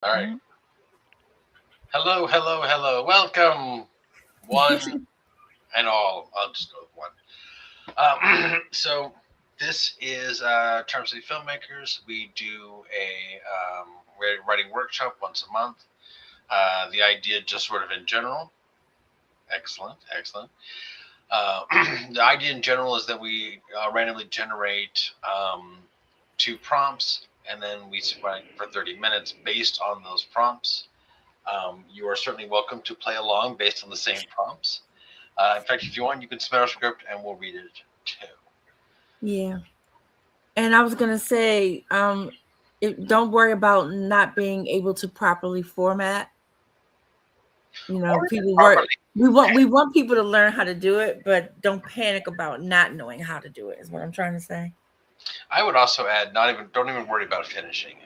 All right. Hello, hello, hello. Welcome, one and all. I'll just go with one. So, this is Terms of the Filmmakers. We do a writing workshop once a month. The idea, just sort of in general. Excellent, excellent. Uh, the idea in general is that we randomly generate two prompts, and then we write for 30 minutes based on those prompts. You are certainly welcome to play along based on the same prompts. In fact, if you want, you can submit our script and we'll read it too. Yeah. And I was gonna say, don't worry about not being able to properly format. Or People work. properly. We want people to learn how to do it, but don't panic about not knowing how to do it. Is what I'm trying to say. I would also add, don't even worry about finishing it.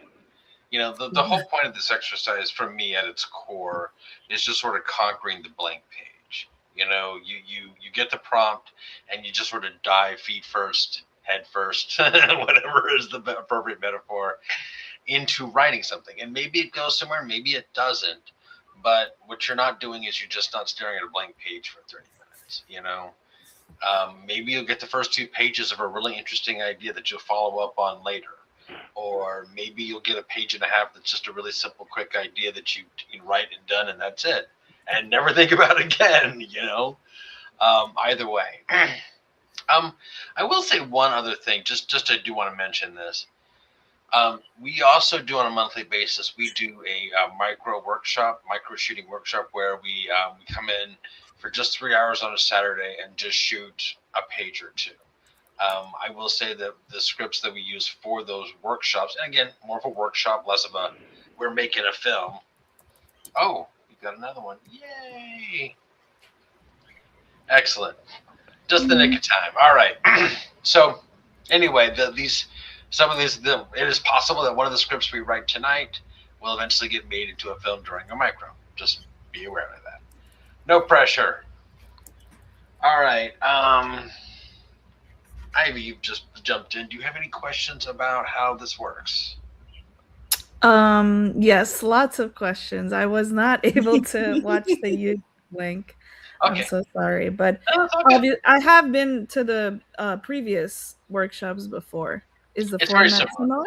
The whole point of this exercise, for me at its core, is just sort of conquering the blank page. You get the prompt and you just sort of dive feet first, head first, whatever is the appropriate metaphor, into writing something. And maybe it goes somewhere, maybe it doesn't. But what you're not doing is you're just not staring at a blank page for 30 minutes. Maybe you'll get the first two pages of a really interesting idea that you'll follow up on later. Or maybe you'll get a page and a half that's just a really simple, quick idea that you can write and done, and that's it. And never think about it again. Either way. I will say one other thing, just I do want to mention this. We also do on a monthly basis. We do a micro shooting workshop, where we come in for just 3 hours on a Saturday and just shoot a page or two. I will say that the scripts that we use for those workshops, and again, more of a workshop, less of a we're making a film. Oh, we got another one! Yay! Excellent. Just the nick of time. All right. So, anyway, it is possible that one of the scripts we write tonight will eventually get made into a film during a micro. Just be aware of that. No pressure. All right. Ivy, you've just jumped in. Do you have any questions about how this works? Yes, lots of questions. I was not able to watch the YouTube link. I'm Okay. so sorry, but No, it's okay. I have been to the previous workshops before. Is the It's very format similar.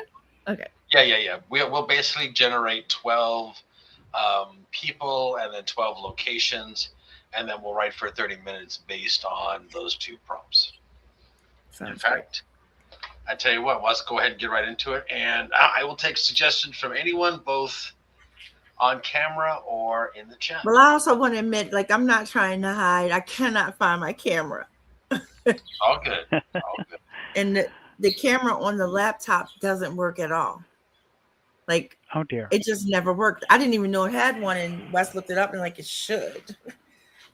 similar? Okay. Yeah. We'll basically generate 12 people and then 12 locations, and then we'll write for 30 minutes based on those two prompts. In Sounds great. fact, I tell you what, let's go ahead and get right into it. And I will take suggestions from anyone, both on camera or in the chat. Well, I also want to admit, like, I'm not trying to hide. I cannot find my camera, All good. All good. and the camera on the laptop doesn't work at all. Like, Oh dear. it just never worked. I didn't even know it had one, and Wes looked it up, and like, it should.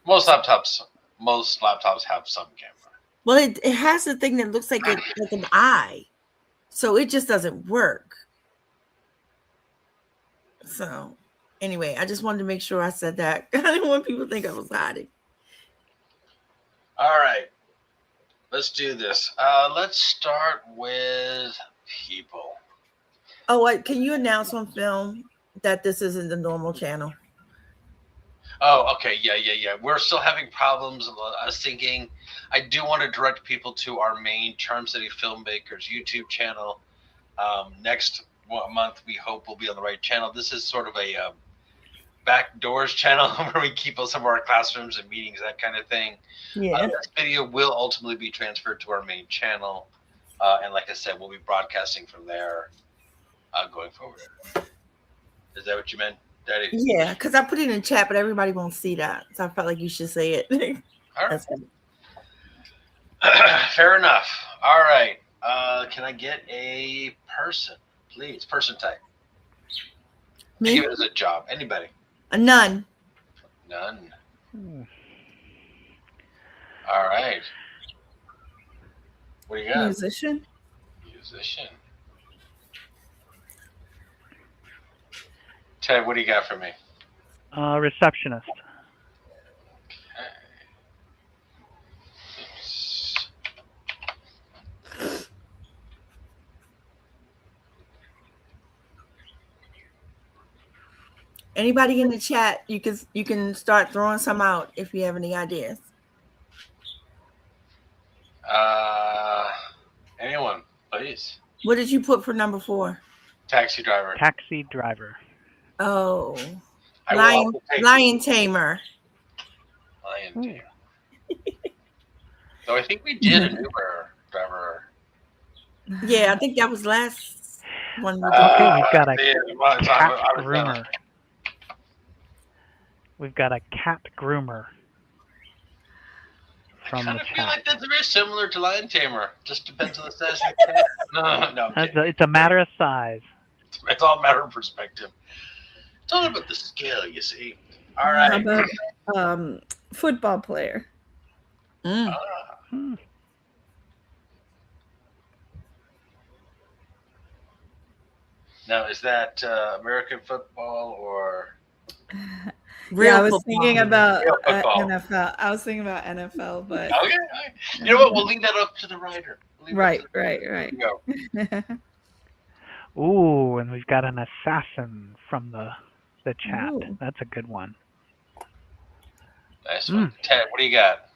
Most laptops have some camera. Well, it has the thing that looks like an eye, so it just doesn't work. So, anyway, I just wanted to make sure I said that. I didn't want people to think I was hiding. All right. Let's do this. Let's start with people. Oh, can you announce on film that this isn't the normal channel? Oh, okay. Yeah. We're still having problems syncing. I do want to direct people to our main Charm City Filmmakers YouTube channel. Next month, we hope we'll be on the right channel. This is sort of a backdoors channel where we keep some of our classrooms and meetings, that kind of thing. Yeah. This video will ultimately be transferred to our main channel. And like I said, we'll be broadcasting from there going forward. Is that what you meant, Daddy? Yeah, because I put it in the chat, but everybody won't see that. So I felt like you should say it. All right. That's good. Fair enough. All right. Can I get a person, please? Person type. Me? Give it as a job. Anybody? None. None. All right. What do you got? Musician? Musician. Ted, what do you got for me? Receptionist. Okay. Anybody in the chat, you can start throwing some out if you have any ideas. Anyone, please. What did you put for number 4? Taxi driver. Taxi driver. Oh, I will lion also take lion tamer. lion Ooh. tamer. So I think we did an Uber driver. Yeah, I think that was last one. We did. Okay, we've got a well, it's- cat I was gonna- groomer. We've got a cat groomer I from kind the of feel chat. like that's very similar to lion tamer. Just depends on the size of the cat. No, I'm kidding. It's a matter of size. It's all a matter of perspective. It's all about the scale, you see. All How right. about football player? Mm. Hmm. Now, is that American football or? Real Yeah, I was football. thinking about Real football. NFL. I was thinking about NFL, but Okay. You know what? We'll leave that up to the writer. right. There you go. Ooh, and we've got an assassin from the chat. Ooh. That's a good one. Nice one. Ted, what do you got?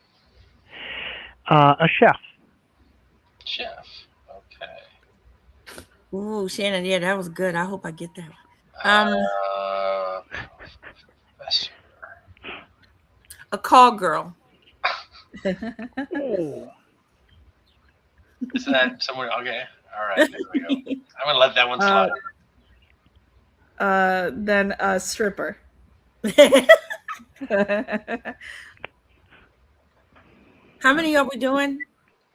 A chef. Chef. Okay. Ooh, Shannon, yeah, that was good. I hope I get that one. Professor. A call girl. Oh. Is that somewhere? Okay. All right. There we go. I'm gonna let that one slide. Then a stripper. How many are we doing?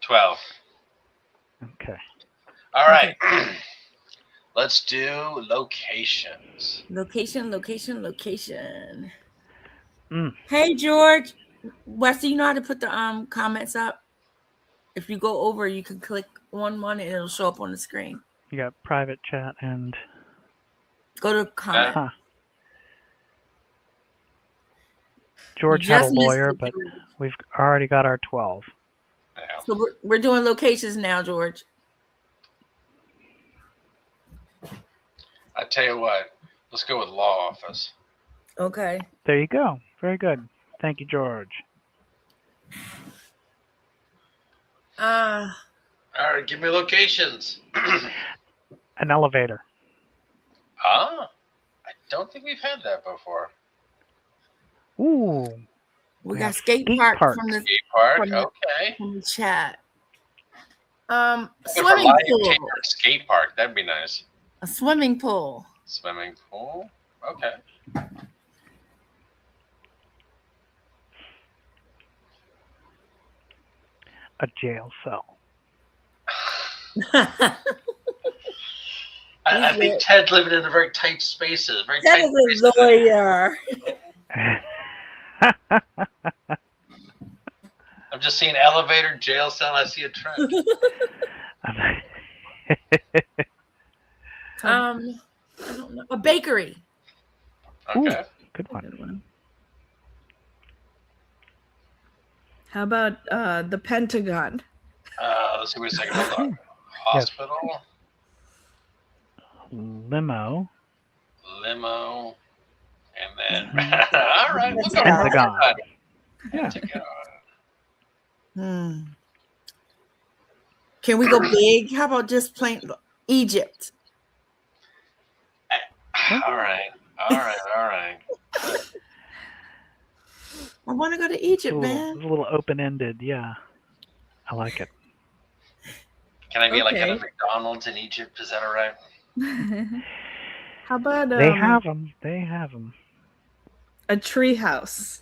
12. Okay. All right. Let's do locations. Location. Mm. Hey, George. Wes, do you know how to put the comments up? If you go over, you can click on one and it'll show up on the screen. You got private chat and Go to comment. huh. George had a Just missed lawyer, it, but George. we've already got our 12. Yeah. So we're doing locations now, George. I tell you what. Let's go with law office. Okay. There you go. Very good. Thank you, George. All right. Give me locations. An elevator. I don't think we've had that before. Ooh. We Yeah, got skate skate park park. from the Skate park. From the- Okay. from the chat. For Swimming lion pool. tamer, skate park. That'd be nice. A swimming pool. Swimming pool. Okay. A jail cell. I think Ted's living in a very tight spaces. Very That tight is a lawyer. I'm just seeing elevator, jail cell. I see a trend. I don't know. A bakery. Okay. Good one. Good one. How about the Pentagon? Let's see what a second. Hold on. Hospital, Limo. limo, and then. All right. We'll go Pentagon. Yeah. Pentagon. Can we go big? How about just plain Egypt? All right. All right. All right. I want to go to Egypt, It's man. a little open-ended. Yeah. I like it. Can I be like at a Okay. McDonald's in Egypt? Is that all right? How about They have them. They have them. a tree house?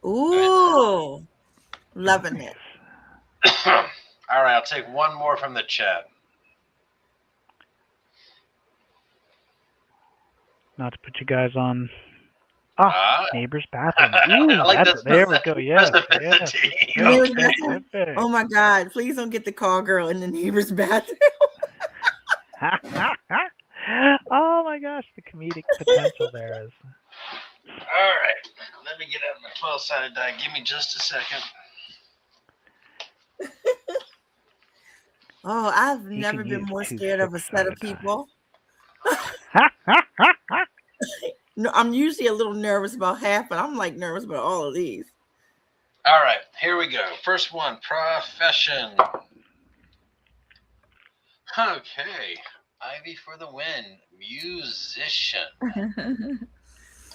Ooh, loving it. All right. I'll take one more from the chat. Not to put you guys on. Ah. Neighbor's bathroom. I Ooh, like that there we go. Yes. specificity. Neighbor's Okay. bathroom? Perfect. Oh my God! Please don't get the call girl in the neighbor's bathroom. Oh my gosh, the comedic potential there is. All right. Let me get out my 12-sided die. Give me just a second. Oh, I've You never can been use more two scared of a set of six-sided die. people. No, I'm usually a little nervous about half, but I'm like nervous about all of these. All right, here we go. First one, profession. Okay, Ivy for the win. Musician.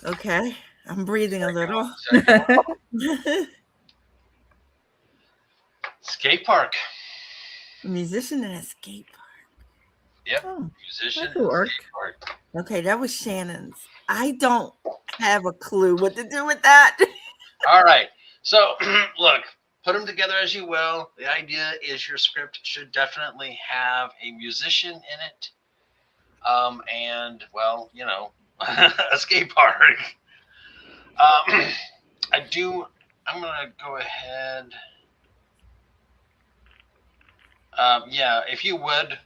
Okay, I'm breathing a little. Second one, skate park. Musician and a skate park. Yep, Oh, musician that could and work. skate park. Okay, that was Shannon's. I don't have a clue what to do with that. All right, so look, put them together as you will. The idea is your script should definitely have a musician in it, and well, you know, a skate park. I'm gonna go ahead. Yeah, if you would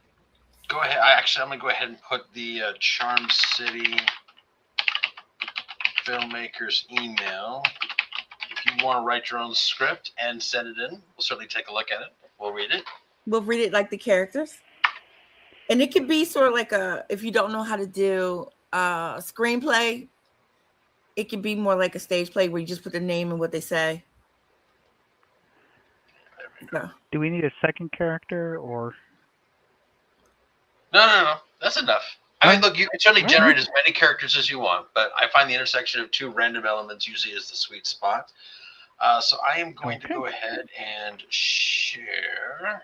go ahead. I'm gonna go ahead and put the Charm City Filmmakers email. If you want to write your own script and send it in, we'll certainly take a look at it. We'll read it. We'll read it like the characters. And it could be sort of like if you don't know how to do a screenplay, it could be more like a stage play where you just put the name and what they say. So. Do we need a second character or? No. That's enough. I mean, look, you can certainly generate as many characters as you want, but I find the intersection of two random elements usually is the sweet spot. So I am going to go ahead and share.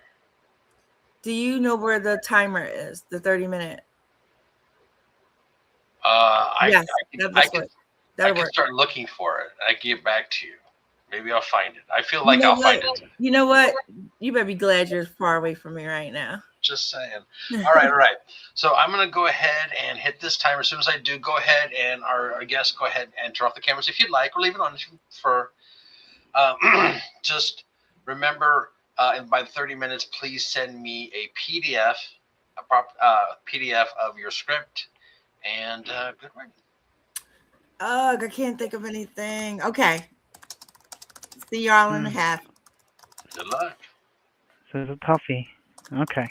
Do you know where the timer is? The 30-minute? Yes, I can start looking for it. I can get back to you. Maybe I'll find it. I feel like I'll find it. You know what? You better be glad you're far away from me right now. Just saying. All right. So I'm going to go ahead and hit this timer. As soon as I do, go ahead and our guests go ahead and turn off the cameras if you'd like, or leave it on if you prefer. Just remember, by the 30 minutes, please send me a PDF, PDF of your script, and good writing. Ugh, I can't think of anything. Okay. See y'all in a half. Good luck. So it's a toughie. Okay.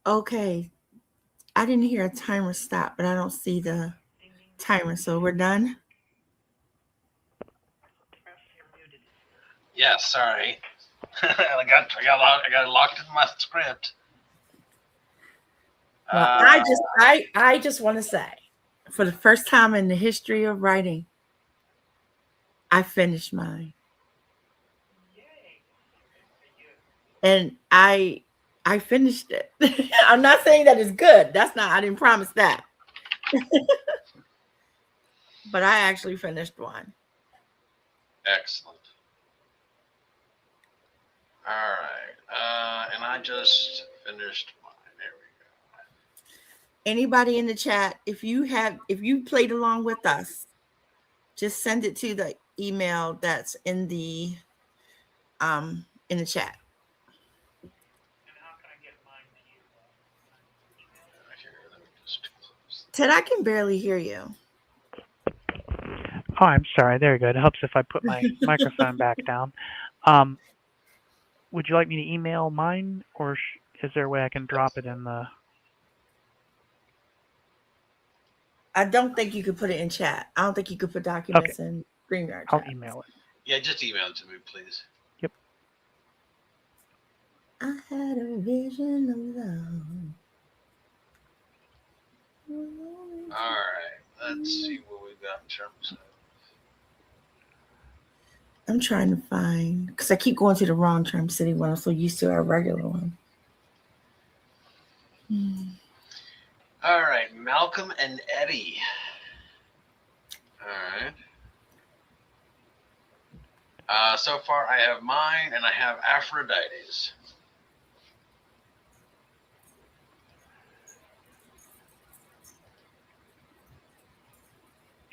Okay. I didn't hear a timer stop, but I don't see the timer. So we're done. Yeah, sorry. I got locked in my script. Well, I just want to say, for the first time in the history of writing, I finished mine. And I finished it. I'm not saying that it's good. That's not, I didn't promise that. But I actually finished one. Excellent. All right. And I just finished mine. There we go. Anybody in the chat, if you played along with us, just send it to the email that's in the chat. Ted, I can barely hear you. Oh, I'm sorry. There you go. It helps if I put my microphone back down. Would you like me to email mine, or is there a way I can drop it in the... I don't think you could put it in chat. I don't think you could put documents in StreamYard. I'll email it. Yeah, just email it to me, please. Yep. I had a vision of love. All right. Let's see what we got in terms of. I'm trying to find, because I keep going to the wrong Charm City one. I'm so used to our regular one. All right, Malcolm and Eddie. All right. So far, I have mine, and I have Aphrodite's.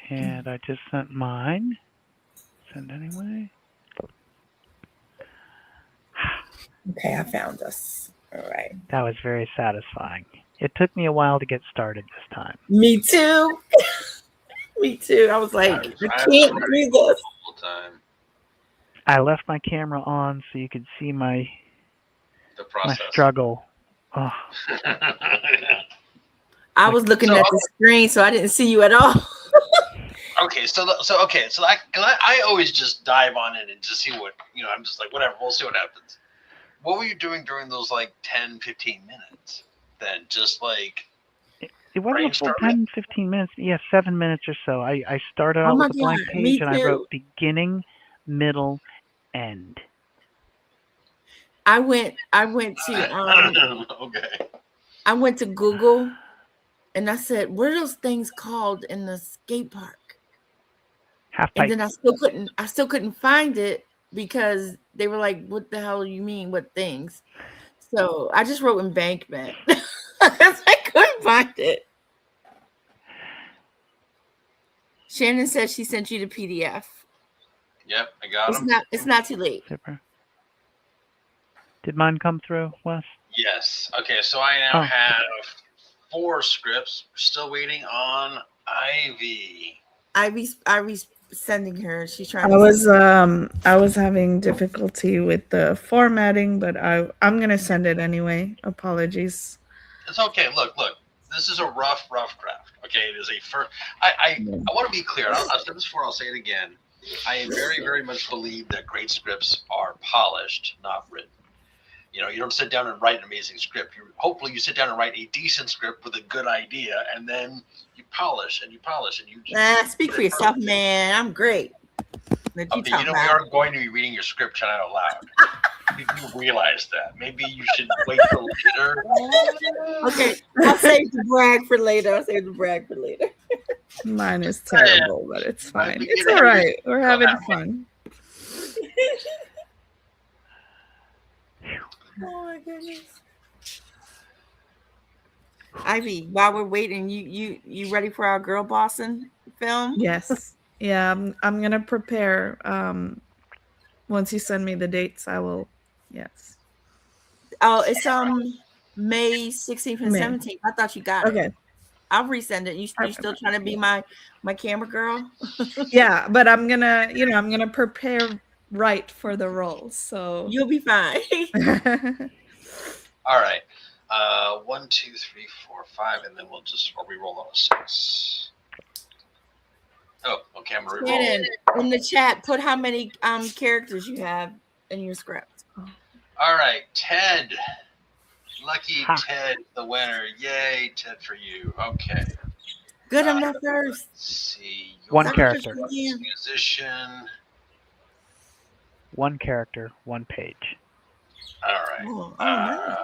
And I just sent mine. Send anyway. Okay, I found us. All right. That was very satisfying. It took me a while to get started this time. Me too. Me too. I was like, I can't do this. Time. I left my camera on so you could see my process. My struggle. Oh. I was looking at the screen, so I didn't see you at all. Okay, so I always just dive on it and just see what, I'm just like, whatever, we'll see what happens. What were you doing during those like 10, 15 minutes? Then just like it wasn't a full 10, 15 minutes. Yeah, 7 minutes or so. I started out with a blank page and I wrote beginning, middle, end. I went to okay. I went to Google and I said, what are those things called in the skate park? And then I still couldn't find it because they were like, what the hell do you mean? What things? So I just wrote embankment. I couldn't find it. Shannon said she sent you the PDF. Yep, I got them. It's not too late. Super. Did mine come through, Wes? Yes. Okay, so I now have 4 scripts. We're still waiting on Ivy. Ivy's sending her. She's trying. I was having difficulty with the formatting, but I'm gonna send it anyway. Apologies. It's okay. Look. This is a rough draft. Okay, it is a first. I want to be clear. I've said this before. I'll say it again. I very, very much believe that great scripts are polished, not written. You don't sit down and write an amazing script. Hopefully you sit down and write a decent script with a good idea, and then you polish and you just speak for yourself, man. I'm great. We are going to be reading your script tonight out loud. You realize that. Maybe you should wait for later. Okay, I'll save the brag for later. Mine is terrible, but it's fine. It's all right. We're having fun. Oh my goodness. Ivy, while we're waiting, you ready for our girl bossing film? Yes. Yeah, I'm gonna prepare. Once you send me the dates, I will. Yes. Oh, it's May 16th and 17th. I thought you got it. I'll resend it. You still trying to be my camera girl? Yeah, but I'm gonna prepare right for the role, so you'll be fine. All right. 1, 2, 3, 4, 5, and then we'll just re-roll on a 6. Oh, okay, I'm gonna re-roll. Shannon, in the chat, put how many characters you have in your script. All right, Ted. Lucky Ha. Ted, the winner. Yay, Ted, for you. Okay. Good, I'm not first. Let's see. One Your character. musician. One character, one page. All right. Oh, nice.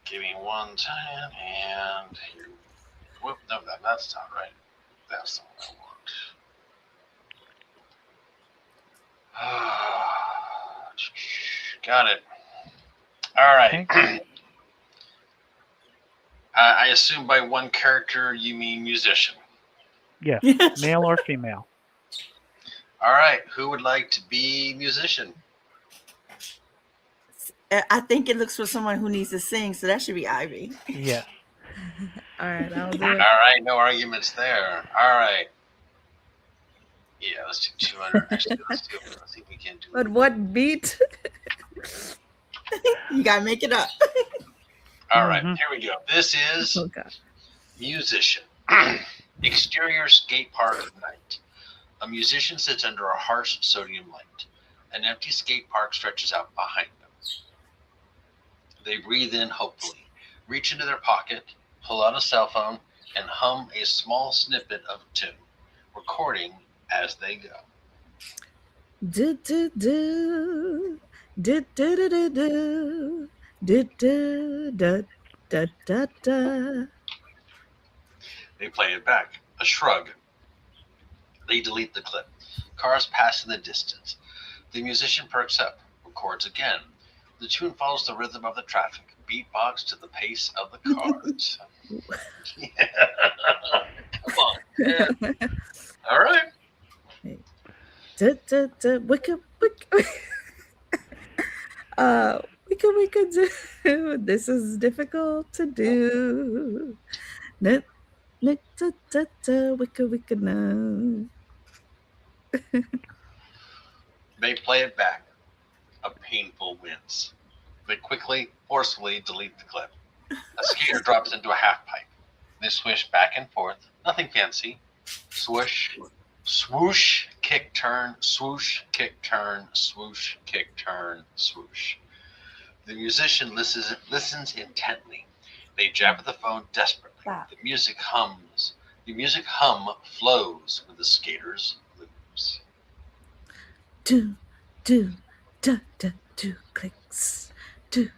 Give me one time, and here. Whoop, no, that's not right. That's the one I want. Got it. All right. Okay. I assume by one character you mean musician. Yes, male or female. All right. Who would like to be musician? I think it looks for someone who needs to sing, so that should be Ivy. Yes. All right, I'll do All it. right. No arguments there. All right. Yeah, let's do 200. Actually, let's see if we can do But it. what beat? You gotta make it up. All right. Here we go. This is Oh God. musician. Exterior skate park night. A musician sits under a harsh sodium light. An empty skate park stretches out behind them. They breathe in hopefully, reach into their pocket, pull out a cell phone, and hum a small snippet of a tune, recording as they go. Do do do do do do do do do do da da da da. They play it back. A shrug. They delete the clip. Cars pass in the distance. The musician perks up, records again. The tune follows the rhythm of the traffic, beatbox to the pace of the cars. Yeah. Come on. Yeah. All right. Da da da wicka wicka. Wicka wicka do. This is difficult to do. Da da da da da wicka wicka no. They play it back. A painful wince. They quickly, forcefully delete the clip. A skater drops into a half pipe. They swish back and forth. Nothing fancy. Swoosh, swoosh, kick, turn, swoosh, kick, turn, swoosh, kick, turn, swoosh. The musician listens intently. They jab at the phone desperately. The music hums. The music hum flows with the skater's loops. Do do da da do clicks. Do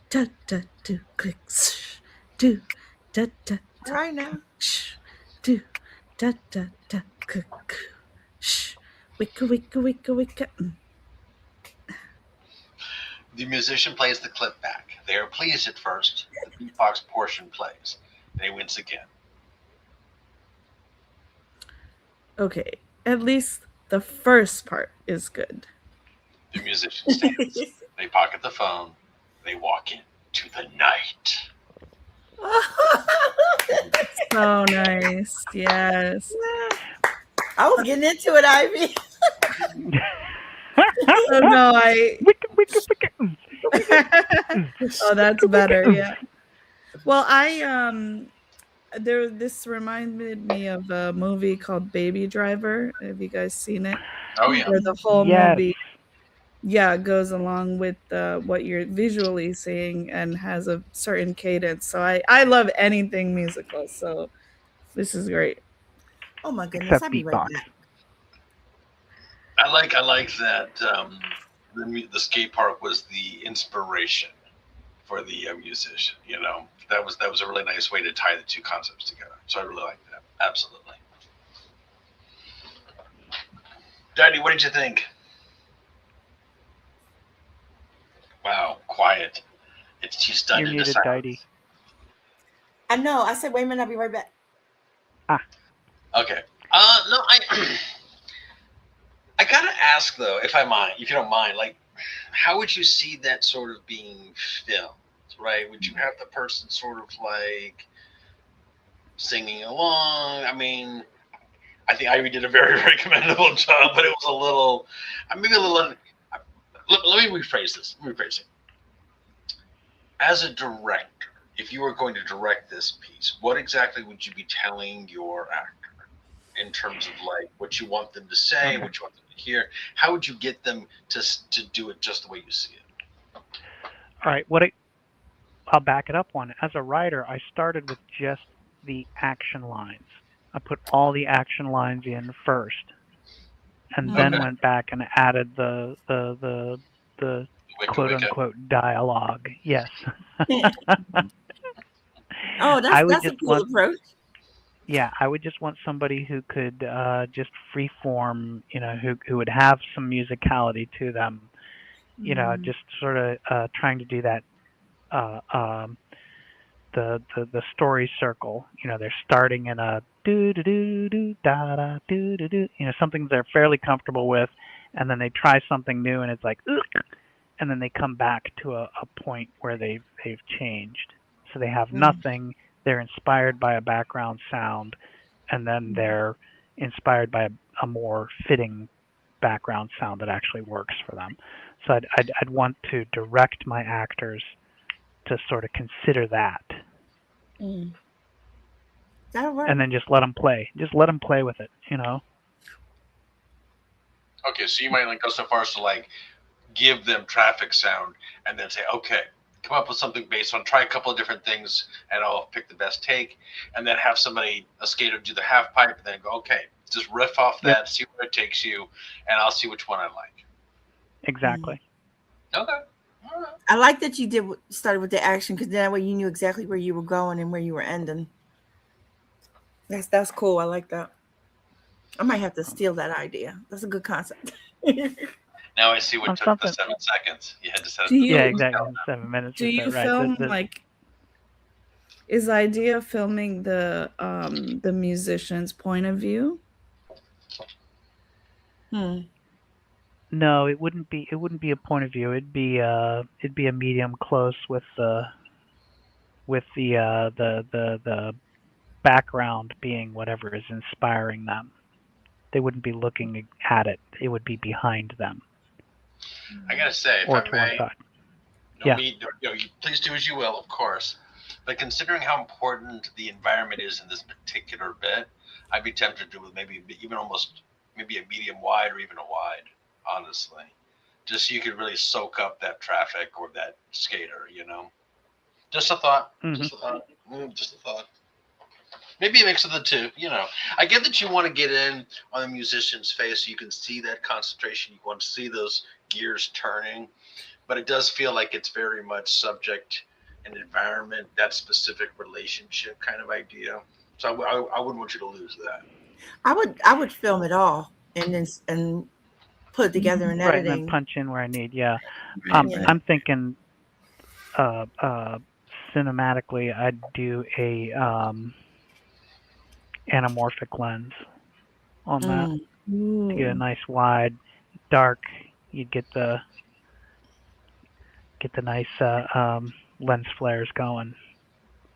da da do clicks. Do da da All right now. shh. Do da da da click. Shh. Wicka wicka wicka wicka. The musician plays the clip back. They are pleased at first. The beatbox portion plays. They wince again. Okay, at least the first part is good. The musician stands. They pocket the phone. They walk into the night. So nice. Yes. I was getting into it, Ivy. Oh no, I. Wicka, wicka. Oh, that's better. Yeah. Well, this reminded me of a movie called Baby Driver. Have you guys seen it? Oh, yeah. Where the whole Yes. movie, goes along with what you're visually seeing and has a certain cadence. So I love anything musical. So this is great. Oh my goodness, Except I'll be right beatbox. back. I like that the skate park was the inspiration for the musician. You know, that was a really nice way to tie the two concepts together. So I really like that. Absolutely. Daddy, what did you think? Wow, quiet. She's stunned You're into muted, silence. Didie. I know. I said, wait a minute, I'll be right back. Okay. No, I gotta ask though, if you don't mind, like, how would you see that sort of being filmed, right? Would you have the person sort of like singing along? I mean, I think Ivy did a very, very commendable job, but it was a little, maybe a little. Let me rephrase this. As a director, if you were going to direct this piece, what exactly would you be telling your actor in terms of like what you want them to say, what you want them to hear? How would you get them to do it just the way you see it? All right, I'll back it up one. As a writer, I started with just the action lines. I put all the action lines in first, and then went back and added the quote unquote dialogue. Yes. Oh, that's a cool approach. Yeah, I would just want somebody who could just freeform, who would have some musicality to them, just sort of trying to do that. The story circle, they're starting in a do do do do da da do do do, something they're fairly comfortable with, and then they try something new, and it's like, ugh, and then they come back to a point where they've changed. So they have nothing. They're inspired by a background sound, and then they're inspired by a more fitting background sound that actually works for them. So I'd want to direct my actors to sort of consider that. That'll work. And then just let them play. Just let them play with it, Okay, so you might go so far as to give them traffic sound and then say, okay, come up with something based on, try a couple of different things and I'll pick the best take, and then have a skater do the half pipe and then go, okay, just riff off that, see where it takes you, and I'll see which one I like. Exactly. Okay. All right. I like that you started with the action, because that way you knew exactly where you were going and where you were ending. That's cool. I like that. I might have to steal that idea. That's a good concept. Now I see what took the 7 seconds. You had to set it. Yeah, exactly. 7 minutes. Do you film is the idea of filming the musician's point of view? No, it wouldn't be a point of view. It'd be a medium close with the background being whatever is inspiring them. They wouldn't be looking at it. It would be behind them. I gotta say, if or I may, please do as you will, of course. But considering how important the environment is in this particular bit, I'd be tempted to do maybe a medium wide or even a wide, honestly, just so you could really soak up that traffic or that skater. Just a thought. Just a thought. Maybe a mix of the two. I get that you want to get in on the musician's face so you can see that concentration. You want to see those gears turning, but it does feel like it's very much subject and environment, that specific relationship kind of idea. So I wouldn't want you to lose that. I would film it all and put it together in editing. Right, and then punch in where I need. Yeah, I'm thinking cinematically, I'd do a anamorphic lens on that to get a nice wide, dark. You'd get the nice lens flares going.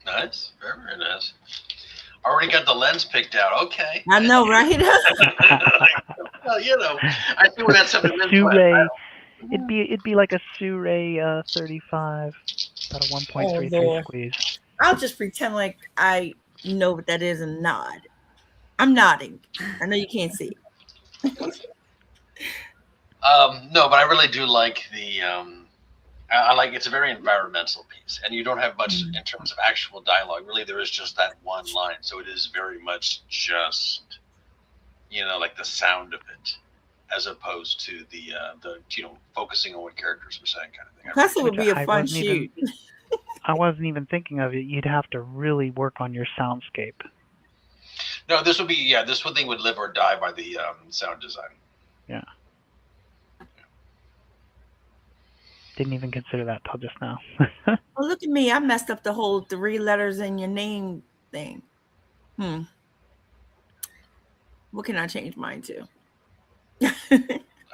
Nice, very, very nice. Already got the lens picked out. Okay. I know, right? Well, I see where that's something. It'd be like a Sue-Ray 35, about a 1.33 squeeze. I'll just pretend like I know what that is and nod. I'm nodding. I know you can't see. No, but I really do like the. I like it's a very environmental piece, and you don't have much in terms of actual dialogue. Really, there is just that one line, so it is very much just, like the sound of it, as opposed to the focusing on what characters are saying, kind of thing. Plus, it would be a fun shoot. I wasn't even thinking of it. You'd have to really work on your soundscape. No, this would live or die by the sound design. Yeah. Didn't even consider that till just now. Well, look at me. I messed up the whole 3 letters in your name thing. What can I change mine to?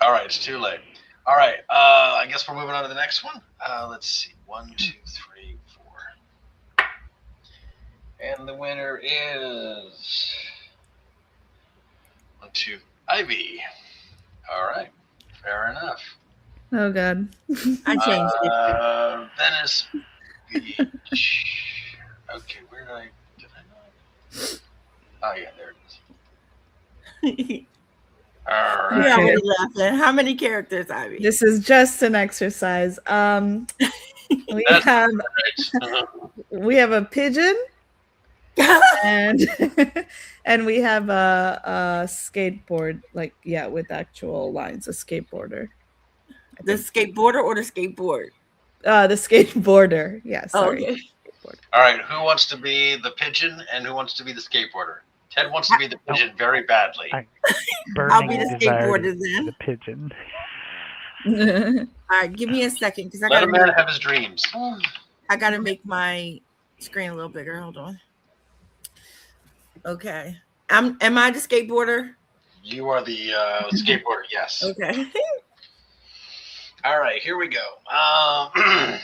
All right, it's too late. All right, I guess we're moving on to the next one. Let's see. 1, 2, 3, 4. And the winner is 1, 2, Ivy. All right, fair enough. Oh God. I changed it. Venice Beach. Oh yeah, there it is. You're All Okay. right. already laughing. How many characters, Ivy? This is just an exercise. We That's have right. we have a pigeon and and we have a skateboard, like with actual lines, a skateboarder. The skateboarder or the skateboard? The skateboarder. Yeah, sorry. Okay. Skateboarder. All right. Who wants to be the pigeon and who wants to be the skateboarder? Ted wants to be the pigeon very badly. I'll be Burning the desire skateboarder to be then. the pigeon. All right, give me a second because Let a man have his dreams. I gotta make my screen a little bigger. Hold on. Okay. Am I the skateboarder? You are the skateboarder. Yes. Okay. All right. Here we go. Oh,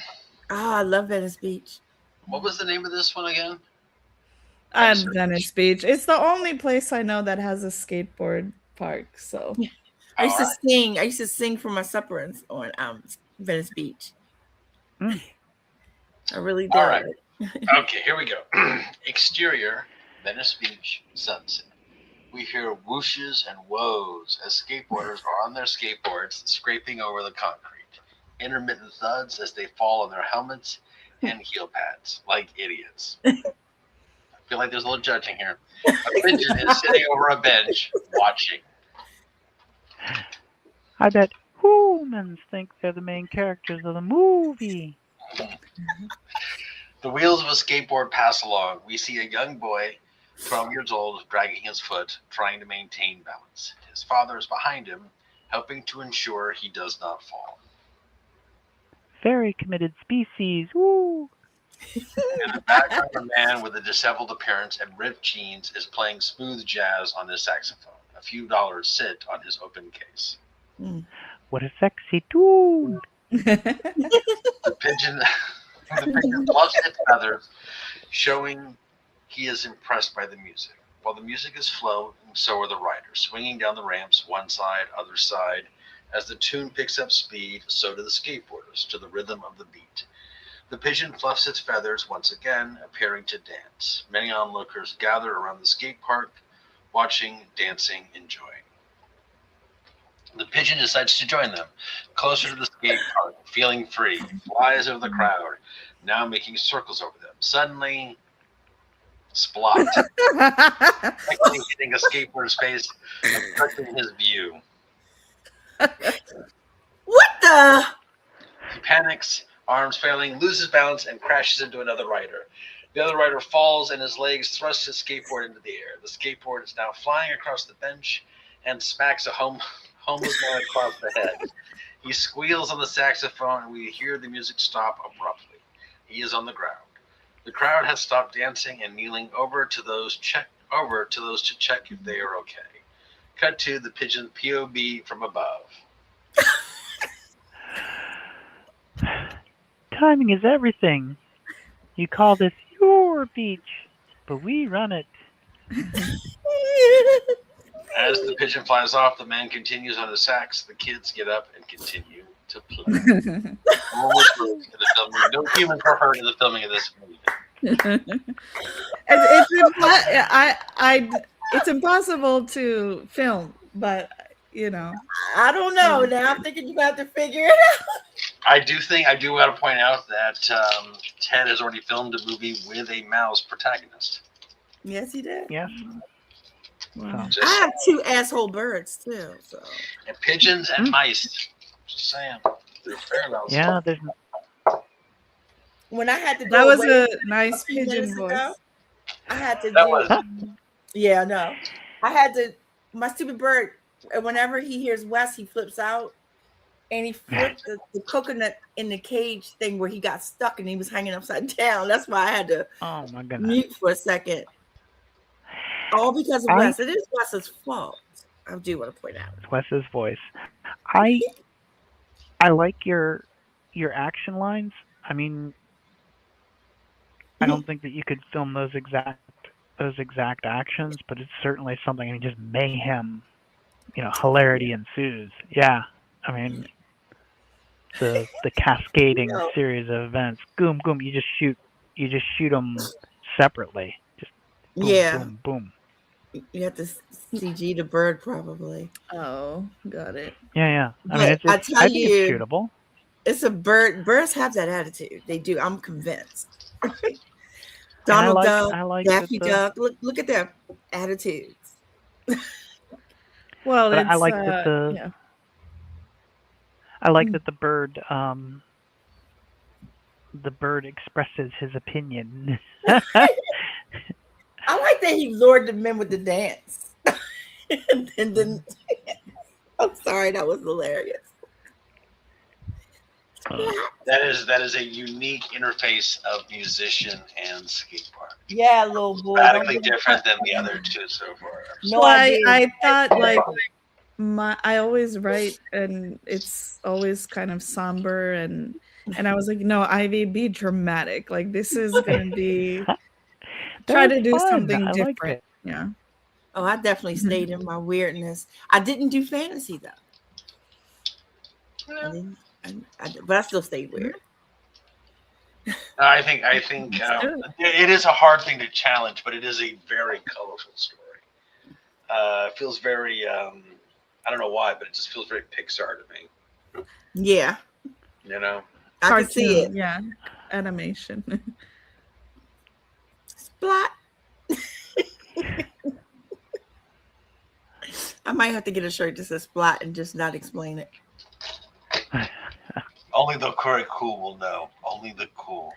I love Venice Beach. What was the name of this one again? Venice Beach. It's the only place I know that has a skateboard park. So I used to sing. I used to sing for my supper on Venice Beach. Mm. I really did. All right. Okay, here we go. Exterior, Venice Beach, sunset. We hear whooshes and woes as skateboarders are on their skateboards scraping over the concrete. Intermittent thuds as they fall on their helmets and heel pads like idiots. I feel like there's a little judging here. A pigeon is sitting over a bench watching. I bet humans think they're the main characters of the movie. The wheels of a skateboard pass along. We see a young boy, 12 years old, dragging his foot, trying to maintain balance. His father is behind him, helping to ensure he does not fall. Very committed species. Woo! In the background, a man with a disheveled appearance and ripped jeans is playing smooth jazz on his saxophone. A few dollars sit on his open case. What a sexy tune! The pigeon fluffs its feathers, showing he is impressed by the music. While the music is flowing, so are the riders, swinging down the ramps, one side, other side. As the tune picks up speed, so do the skateboarders, to the rhythm of the beat. The pigeon fluffs its feathers once again, appearing to dance. Many onlookers gather around the skate park, watching, dancing, enjoying. The pigeon decides to join them, closer to the skate park, feeling free, flies over the crowd, now making circles over them. Suddenly, splot, quickly hitting a skateboarder's face, obstructing his view. What the? He panics, arms failing, loses balance, and crashes into another rider. The other rider falls, and his legs thrust his skateboard into the air. The skateboard is now flying across the bench and smacks a homeless man across the head. He squeals on the saxophone, and we hear the music stop abruptly. He is on the ground. The crowd has stopped dancing and kneeling over to those to check if they are okay. Cut to the pigeon POV from above. Timing is everything. You call this your beach, but we run it. As the pigeon flies off, the man continues on his sax. The kids get up and continue to play. No humans were hurt in the filming of this movie. It's impossible to film, but I don't know. Now I'm thinking you have to figure it out. I do want to point out that Ted has already filmed a movie with a mouse protagonist. Yes, he did. Yes. Wow. Just I have 2 asshole birds too. So and pigeons and mice. Just saying. They're parallels. Yeah, there's when I had to go That was away a nice few pigeon minutes voice. ago, I had to That do. was Yeah, no. I had to. My stupid bird. Whenever he hears Wes, he flips out, and he flipped the coconut in the cage thing where he got stuck and he was hanging upside down. That's why I had to oh my goodness. mute for a second. All because of Wes. It is Wes's fault. I do want to point out. It's Wes's voice. I like your action lines. I mean, I don't think that you could film those exact actions, but it's certainly something. I mean, just mayhem, hilarity ensues. Yeah, I mean, the cascading series of events. Boom, boom. You just shoot them separately. Just boom, Yeah. boom, boom. You have to CG the bird probably. Oh, got it. Yeah. I But mean, I tell I think it's you, shootable. it's a bird. Birds have that attitude. They do. I'm convinced. And Donald Duck, I like that Daffy Duck. Look at their attitudes. Well, but I it's like that yeah. the bird expresses his opinion. I like that he lured the men with the dance. and then I'm sorry, that was hilarious. That is a unique interface of musician and skate park. Yeah, little boy. Radically different than the other two so far. No Well, idea. I thought like I always write and it's always kind of somber and I was like, no, Ivy, be dramatic. Like this is gonna be try to do something I liked different. it. Yeah. Oh, I definitely stayed in my weirdness. I didn't do fantasy though. But I still stayed weird. I think it is a hard thing to challenge, but it is a very colorful story. It feels very I don't know why, but it just feels very Pixar to me. Yeah. You know? I can see it. Yeah. Animation. Splat. I might have to get a shirt that says splat and just not explain it. Only the very cool will know. Only the cool.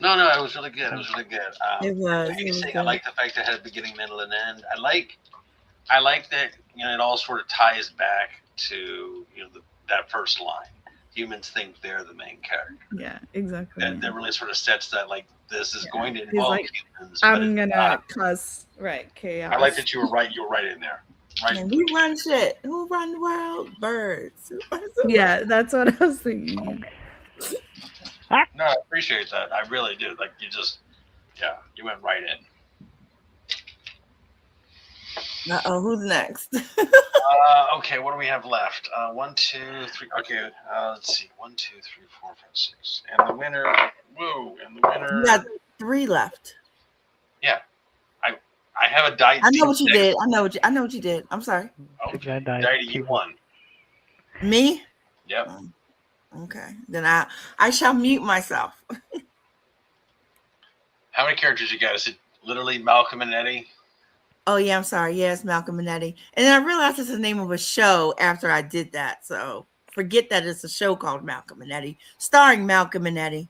No, it was really good. It was really good. It was. I like the fact that it had a beginning, middle, and end. I like that it all sort of ties back to that first line. Humans think they're the main character. Yeah, exactly. That really sort of sets that this is going to He's involve like, humans. I'm gonna cause chaos. I like that you were right. You were right in there. Right. And who run shit? Who run the world? Birds. Yeah, that's what I was thinking. No, I appreciate that. I really do. Like you went right in. Who's next? Okay, what do we have left? 1, 2, 3. Okay, let's see. 1, 2, 3, 4, 5, 6. And the winner. Whoa! And the winner. You got 3 left. Yeah, I have a die. I know what you did. I know what you did. I'm sorry. Okay, die you won. Me? Yep. Okay, then I shall mute myself. How many characters you got? Is it literally Malcolm and Eddie? Oh yeah, I'm sorry. Yes, Malcolm and Eddie. And then I realized it's the name of a show after I did that. So forget that it's a show called Malcolm and Eddie, starring Malcolm and Eddie.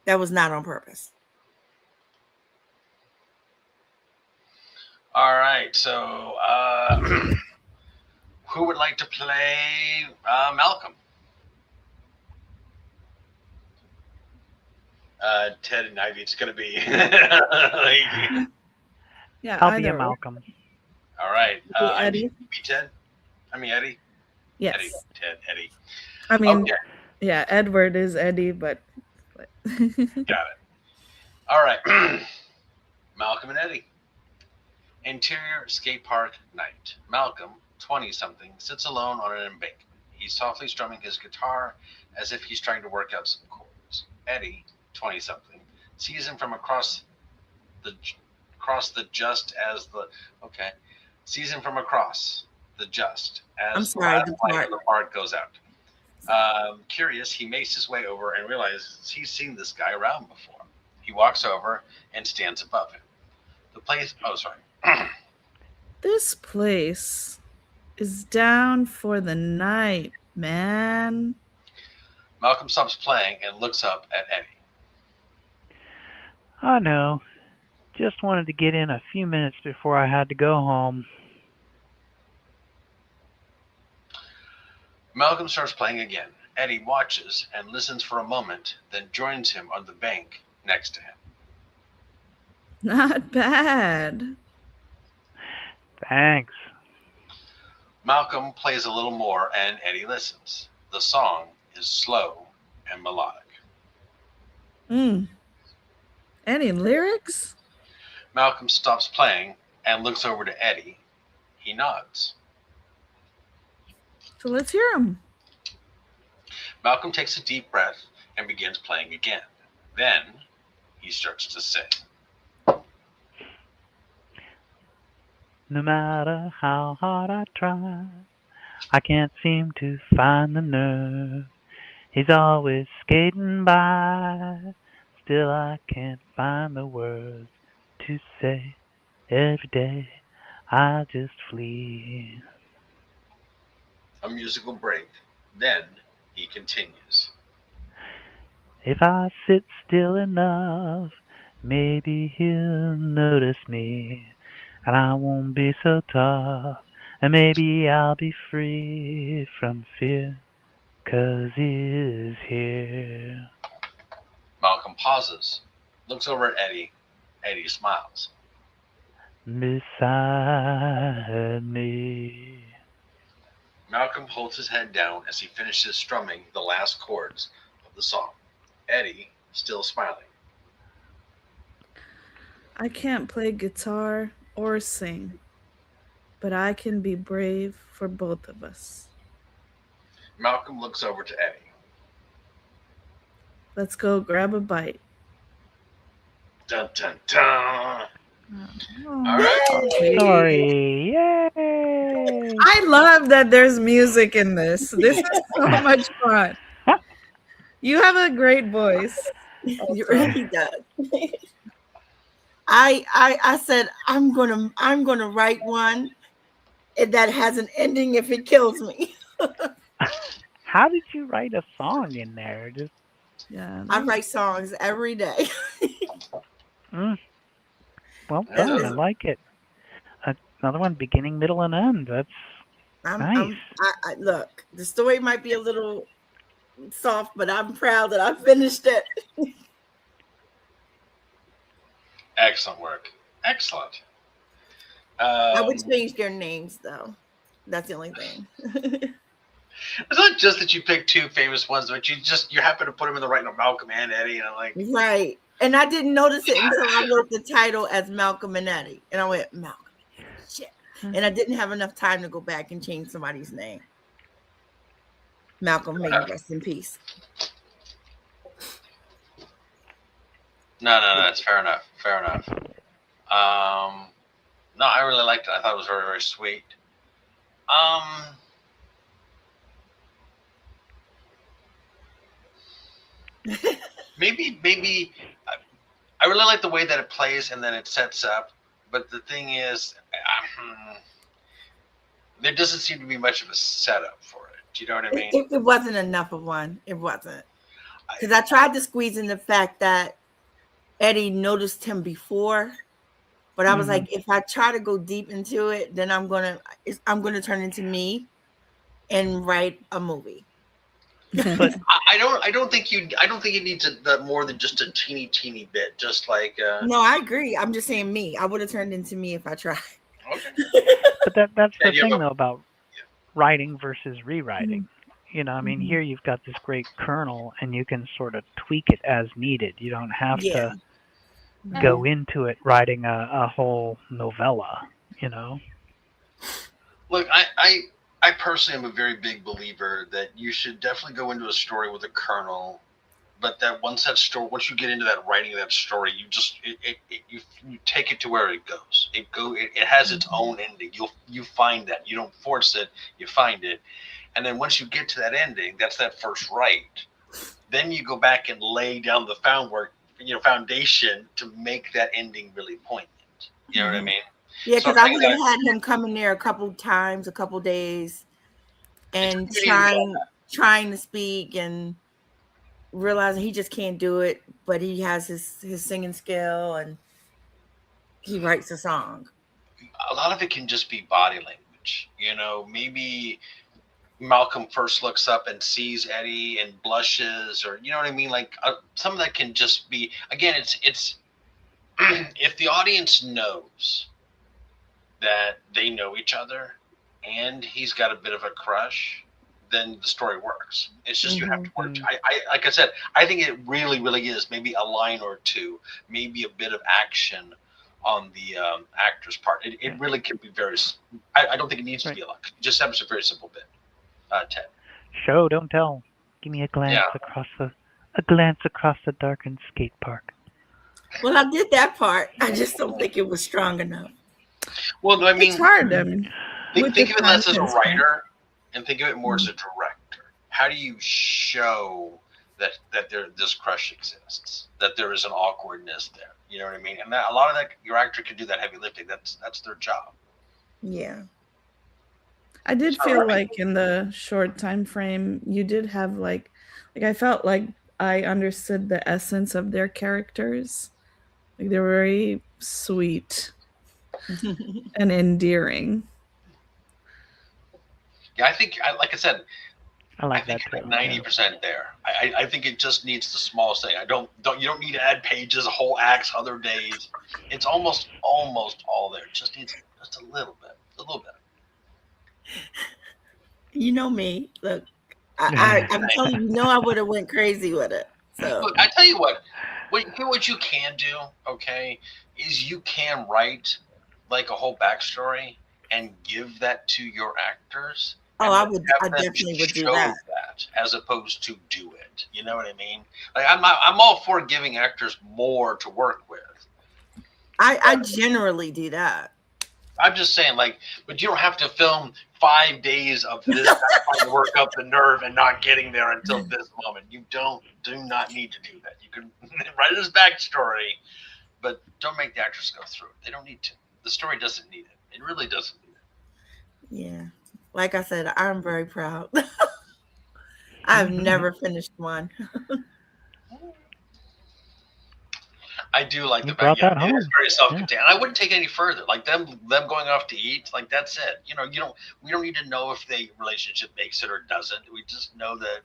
That was not on purpose. All right. So who would like to play Malcolm? Ted and Ivy. It's going to be. Yeah, I'll be a Malcolm. All right. Eddie. Be Ted? I mean, Eddie? Yes. Eddie. Ted, Eddie. I mean, yeah, Edward is Eddie, but. Got it. All right. Malcolm and Eddie. Interior skate park night. Malcolm, 20-something, sits alone on an embankment. He's softly strumming his guitar as if he's trying to work out some chords. Eddie, 20-something, sees him from across the just as the I'm sorry, the part goes out. Curious, he makes his way over and realizes he's seen this guy around before. He walks over and stands above him. The place. Oh, sorry. This place is down for the night, man. Malcolm stops playing and looks up at Eddie. Oh no. Just wanted to get in a few minutes before I had to go home. Malcolm starts playing again. Eddie watches and listens for a moment, then joins him on the bank next to him. Not bad. Thanks. Malcolm plays a little more and Eddie listens. The song is slow and melodic. Any lyrics? Malcolm stops playing and looks over to Eddie. He nods. So let's hear them. Malcolm takes a deep breath and begins playing again. Then he starts to sing. No matter how hard I try, I can't seem to find the nerve. He's always skating by, still I can't find the words to say. Every day I just flee. A musical break. Then he continues. If I sit still enough, maybe he'll notice me, and I won't be so tough, and maybe I'll be free from fear, 'cause he is here. Malcolm pauses, looks over at Eddie. Eddie smiles. Beside me. Malcolm holds his head down as he finishes strumming the last chords of the song. Eddie, still smiling. I can't play guitar or sing, but I can be brave for both of us. Malcolm looks over to Eddie. Let's go grab a bite. Dun dun dun. Oh, All right. Story. Yay! I love that there's music in this. This is so much fun. You have a great voice. You really does. I said I'm gonna write one that has an ending if it kills me. How did you write a song in there? Just Yeah. I write songs every day. well That done. does I it. like it. Another one, beginning, middle, and end. That's nice. I look, the story might be a little soft, but I'm proud that I finished it. Excellent work. Excellent. I would change their names though. That's the only thing. It's not just that you picked two famous ones, but you happen to put them in the right number, Malcolm and Eddie, and I'm like, Right. And I didn't notice it until I wrote the title as Malcolm and Eddie. And I went, Malcolm, shit. And I didn't have enough time to go back and change somebody's name. Malcolm, may you rest in peace. no, that's fair enough. Fair enough. No, I really liked it. I thought it was very, very sweet. Maybe I really like the way that it plays and then it sets up. But the thing is, there doesn't seem to be much of a setup for it. Do you know what I mean? It wasn't enough of one. It wasn't. Because I tried to squeeze in the fact that Eddie noticed him before, but I was like, if I try to go deep into it, then I'm gonna turn into me and write a movie. But I don't think it needs more than just a teeny bit. Just like No, I agree. I'm just saying me. I would have turned into me if I tried. okay. but that's the Yeah, thing but- though about writing versus rewriting. You know, I mean, here you've got this great kernel, and you can sort of tweak it as needed. You don't have to go into it writing a whole novella. You know. Look, I personally am a very big believer that you should definitely go into a story with a kernel, but that once you get into that writing of that story, you take it to where it goes. It has its own ending. You find that. You don't force it. You find it, and then once you get to that ending, that's that first write. Then you go back and lay down the foundation to make that ending really poignant. You know what I mean? Yeah, So because I things would have like- had him come in there a couple times, a couple days, and It's really trying to speak and realizing he just can't do it, but he has his singing skill and he writes a song. A lot of it can just be body language. You know, maybe Malcolm first looks up and sees Eddie and blushes, or you know what I mean. Like some of that can just be. Again, it's if the audience knows that they know each other and he's got a bit of a crush, then the story works. It's just you have to work. I like I said, I think it really, really is maybe a line or two, maybe a bit of action on the actor's part. It really can be very. I don't think it needs to be a lot. Just have a very simple bit. Ted. Show, don't tell. Give me a glance across the darkened skate park. Well, I did that part. I just don't think it was strong enough. Well, I mean, It's hard. I mean, think the of it time less as a constraint. writer, and think of it more as a director. How do you show that this crush exists, that there is an awkwardness there? You know what I mean? And a lot of that, your actor can do that heavy lifting. That's their job. Yeah. I did feel like in the short time frame, you did have like I felt like I understood the essence of their characters. Like they were very sweet and endearing. Yeah, I think, like I said, I like that you're too. 90% there. I think it just needs the smallest thing. You don't need to add pages, whole acts, other days. It's almost all there. It just needs just a little bit. You know me. Look, I'm telling you, I would have went crazy with it. So Look, I tell you what you can do, okay, is you can write like a whole backstory and give that to your actors. I And have them definitely would do show that. as opposed to do it. You know what I mean? Like I'm all for giving actors more to work with. I generally do that. I'm just saying, like, but you don't have to film 5 days of this trying to work up the nerve and not getting there until this moment. You do not need to do that. You can write his backstory, but don't make the actors go through it. They don't need to. The story doesn't need it. It really doesn't need it. Yeah. Like I said, I'm very proud. I've never finished one. I do like the brought that home. It's very self-contained. I wouldn't take it any further. Like them going off to eat, like that's it. You know, we don't need to know if the relationship makes it or doesn't. We just know that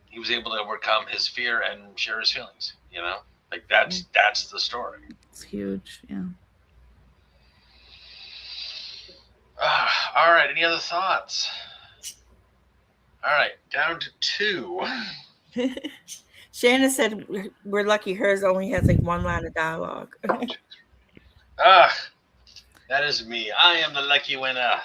he was able to overcome his fear and share his feelings. You know, like that's the story. It's huge, yeah. All right. Any other thoughts? All right, down to 2. Shannon said we're lucky hers only has like one line of dialogue. That is me. I am the lucky winner.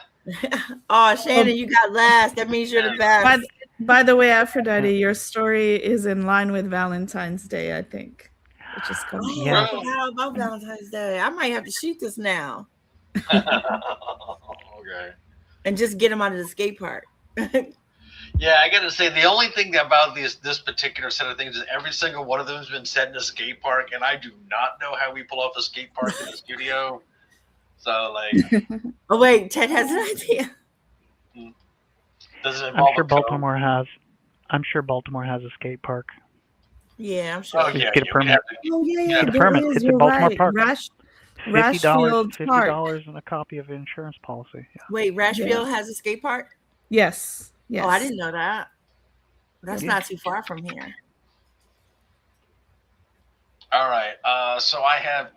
Oh, Shannon, you got last. That means you're the best. By the way, Aphrodite, your story is in line with Valentine's Day, I think, which is coming. Yeah. How about Valentine's Day? I might have to shoot this now. Okay. And just get them out of the skate park. Yeah, I gotta say the only thing about this particular set of things is every single one of them has been set in a skate park, and I do not know how we pull off a skate park in the studio. So like, oh wait, Ted has an idea. Does it involve I'm sure Baltimore has. I'm sure Baltimore has a skate park. Yeah, I'm sure. Oh yeah, get a permit. Get a permit. It's a Baltimore park. $50 and a copy of insurance policy. Yeah. Wait, Rashfield has a skate park? Yes. Oh, I didn't know that. That's not too far from here. All right. So I have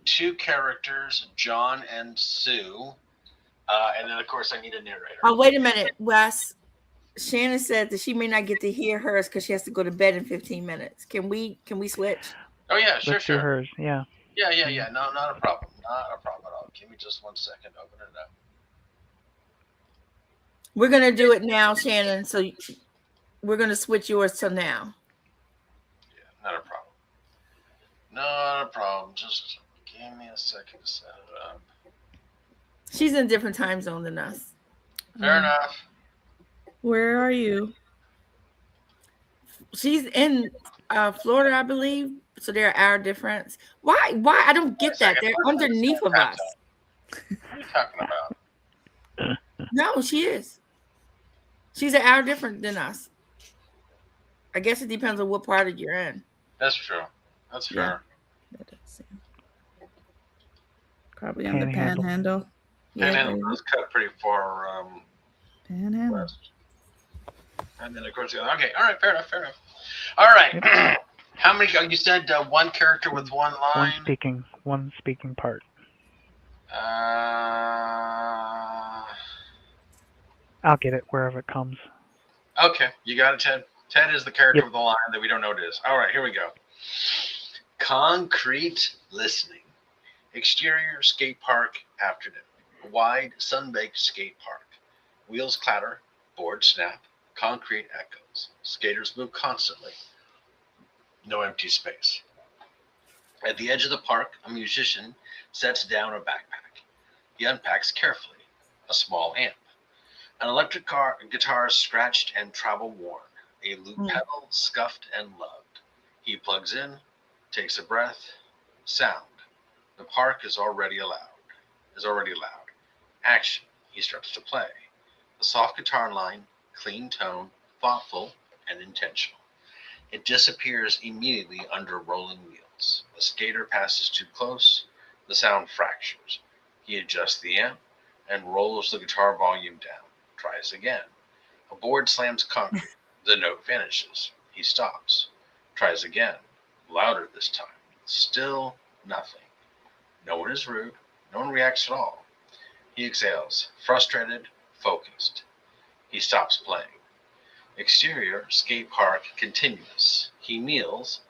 2 characters, John and Sue, and then of course I need a narrator. Oh, wait a minute, Wes. Shannon said that she may not get to hear hers because she has to go to bed in 15 minutes. Can we switch? Oh yeah, Let's do hers. Yeah. Yeah. No, not a problem. Not a problem at all. Give me just 1 second. Open it up. We're gonna do it now, Shannon. So we're gonna switch yours till now. Yeah, not a problem. Not a problem. Just give me a second to set it up. She's in a different time zone than us. Fair enough. Where are you? She's in Florida, I believe. So they're an hour difference. Why? I don't get that. They're underneath of us. What are you talking about? No, she is. She's an hour different than us. I guess it depends on what part of you're in. That's true. That's fair. Probably on the Panhandle. Panhandle is cut pretty far Panhandle. west. And then of course, okay, all right, fair enough. All right. How many? You said 1 character with 1 line. One speaking part. I'll get it wherever it comes. Okay, you got it, Ted. Ted is the character with the line that we don't know what it is. All right, here we go. Concrete listening. Exterior skate park afternoon. Wide sun-baked skate park. Wheels clatter, boards snap, concrete echoes. Skaters move constantly. No empty space. At the edge of the park, a musician sets down a backpack. He unpacks carefully a small amp, an electric guitar scratched and travel worn, a loop pedal scuffed and loved. He plugs in, takes a breath, sound. The park is already loud. Action. He starts to play. A soft guitar line, clean tone, thoughtful and intentional. It disappears immediately under rolling wheels. A skater passes too close. The sound fractures. He adjusts the amp and rolls the guitar volume down. Tries again. A board slams concrete. The note vanishes. He stops. Tries again. Louder this time. Still nothing. No one is rude. No one reacts at all. He exhales, frustrated, focused. He stops playing. Exterior, skate park, continuous. He kneels,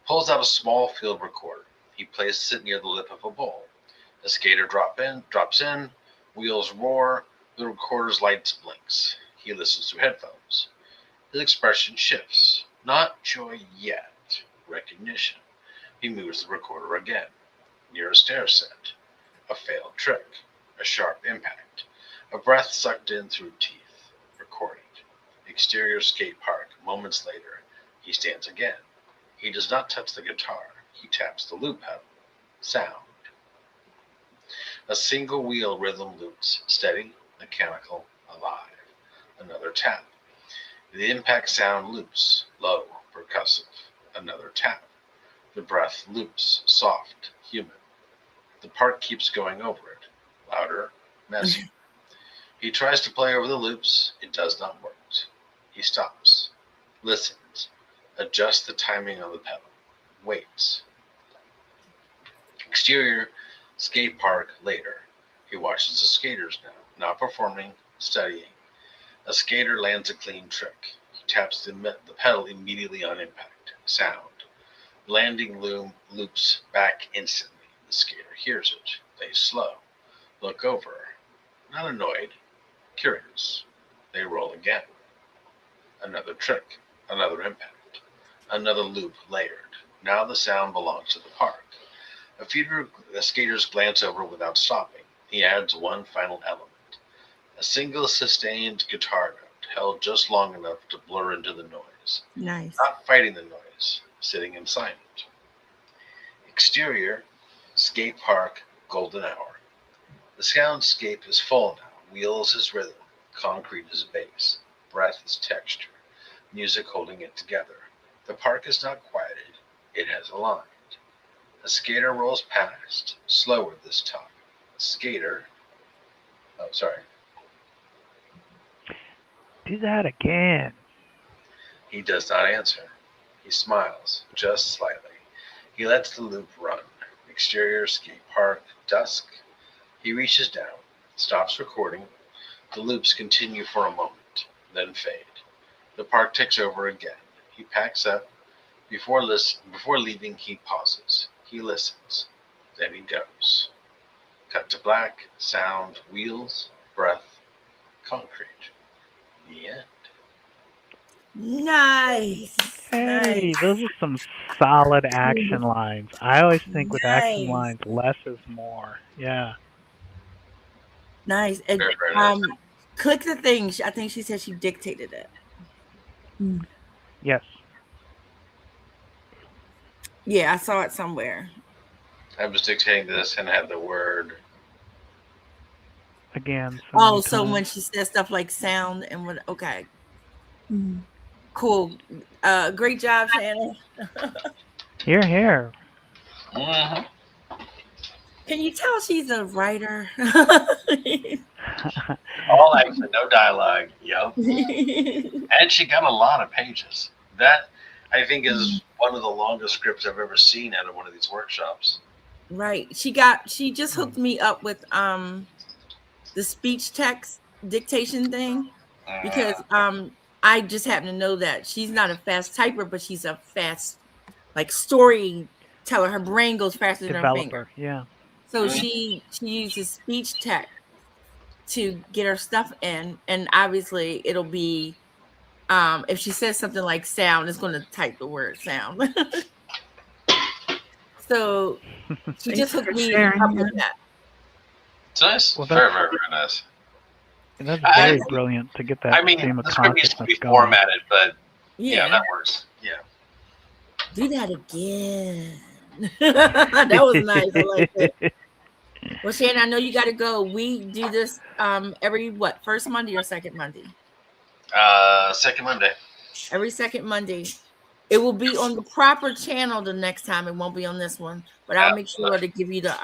pulls out a small field recorder. He places it near the lip of a bowl. A skater drops in, wheels roar, the recorder's lights blinks. He listens through headphones. His expression shifts. Not joy yet. Recognition. He moves the recorder again. Near a stair set. A failed trick. A sharp impact. A breath sucked in through teeth. Recorded. Exterior skate park. Moments later, he stands again. He does not touch the guitar. He taps the loop pedal. Sound. A single wheel rhythm loops. Steady, mechanical, alive. Another tap. The impact sound loops. Low, percussive. Another tap. The breath loops. Soft, human. The park keeps going over it. Louder, messier. He tries to play over the loops. It does not work. He stops, listens, adjusts the timing on the pedal, waits. Exterior, skate park, later. He watches the skaters now, not performing, studying. A skater lands a clean trick. He taps the pedal immediately on impact. Sound. Landing loom loops back instantly. The skater hears it. They slow. Look over. Not annoyed. Curious. They roll again. Another trick. Another impact. Another loop layered. Now the sound belongs to the park. A few skaters glance over without stopping. He adds one final element. A single sustained guitar note held just long enough to blur into the noise. Nice. Not fighting the noise. Sitting in silence. Exterior, skate park, golden hour. The soundscape is full now. Wheels is rhythm. Concrete is bass. Breath is texture. Music holding it together. The park is not quieted. It has aligned. A skater rolls past, slower this time. A skater. Oh, sorry. Do that again. He does not answer. He smiles, just slightly. He lets the loop run. Exterior, skate park, dusk. He reaches down, stops recording. The loops continue for a moment, then fade. The park takes over again. He packs up. Before leaving, he pauses. He listens. Then he goes. Cut to black, sound, wheels, breath, concrete. The end. Nice. Hey, Nice. those are some solid action lines. I always think with action Nice. lines, less is more. Yeah. Nice. And Very, very nice. click the thing. I think she said she dictated it. Yes. Yeah, I saw it somewhere. I was dictating this and had the word. Again. Oh, so when she says stuff like sound and what? Okay. Cool. Great job, Shannon. Here, here. Mm-hmm. Can you tell she's a writer? All action, no dialogue. Yep. And she got a lot of pages. That, I think, is one of the longest scripts I've ever seen out of one of these workshops. Right. She just hooked me up with the speech text dictation thing because I just happen to know that she's not a fast typer, but she's a fast storyteller. Her brain goes faster than her finger. Yeah. So she uses speech text to get her stuff in, and obviously it'll be if she says something like sound, it's going to type the word sound. So she Thanks just hooked for me sharing, up yeah. with that. It's nice. Well, Very, very, very nice. That's I- very brilliant to get that I mean, stream of the script needs to consciousness be going. formatted, but yeah, Yeah, that works. Yeah. do that again. That was nice. I like it. Well, Shannon, I know you got to go. We do this every first Monday or second Monday? Second Monday. Every second Monday. It will be on the proper channel the next time. It won't be on this one, but I'll make sure to give you the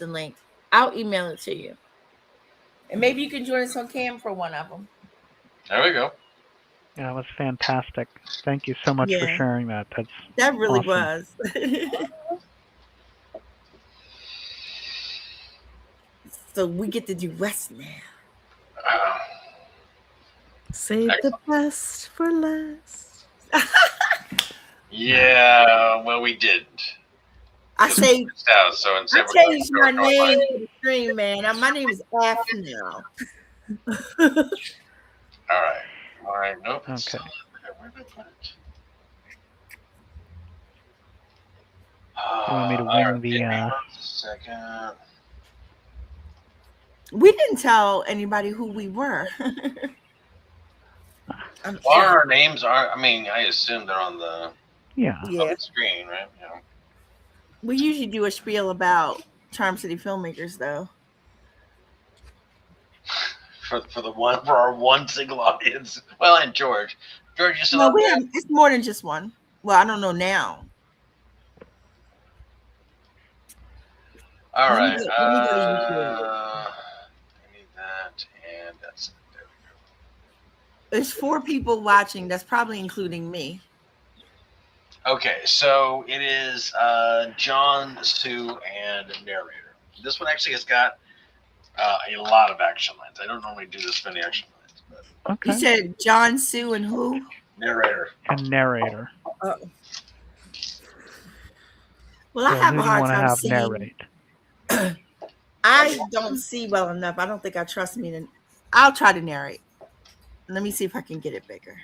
link. I'll email it to you, and maybe you can join us on cam for one of them. There we go. Yeah, it was fantastic. Thank you so much for Yeah. sharing that. That's That really awesome. was. So we get to do rest now. Save the best for last. Yeah, well, we didn't. I say Out, so instead I changed my name to the stream, man. My name is F now. All right. Nope. Okay. Where did I put it? You want me to wing the? Second. We didn't tell anybody who we were. Well, our names are. I mean, I assume they're on the screen, right? Yeah. We usually do a spiel about Charm City Filmmakers, though. For our one single audience. Well, and George, you still No, it's more than just one. Well, I don't know now. All right. Let me go to YouTube. I need that, and that's it. There we go. There's 4 people watching. That's probably including me. Okay, so it is John, Sue, and narrator. This one actually has got a lot of action lines. I don't normally do this many action lines, but Okay. You said John, Sue, and who? Narrator. And narrator. Well, I have who a do you hard want to time have seeing. narrate? I don't see well enough. I don't think I trust me to. I'll try to narrate. Let me see if I can get it bigger.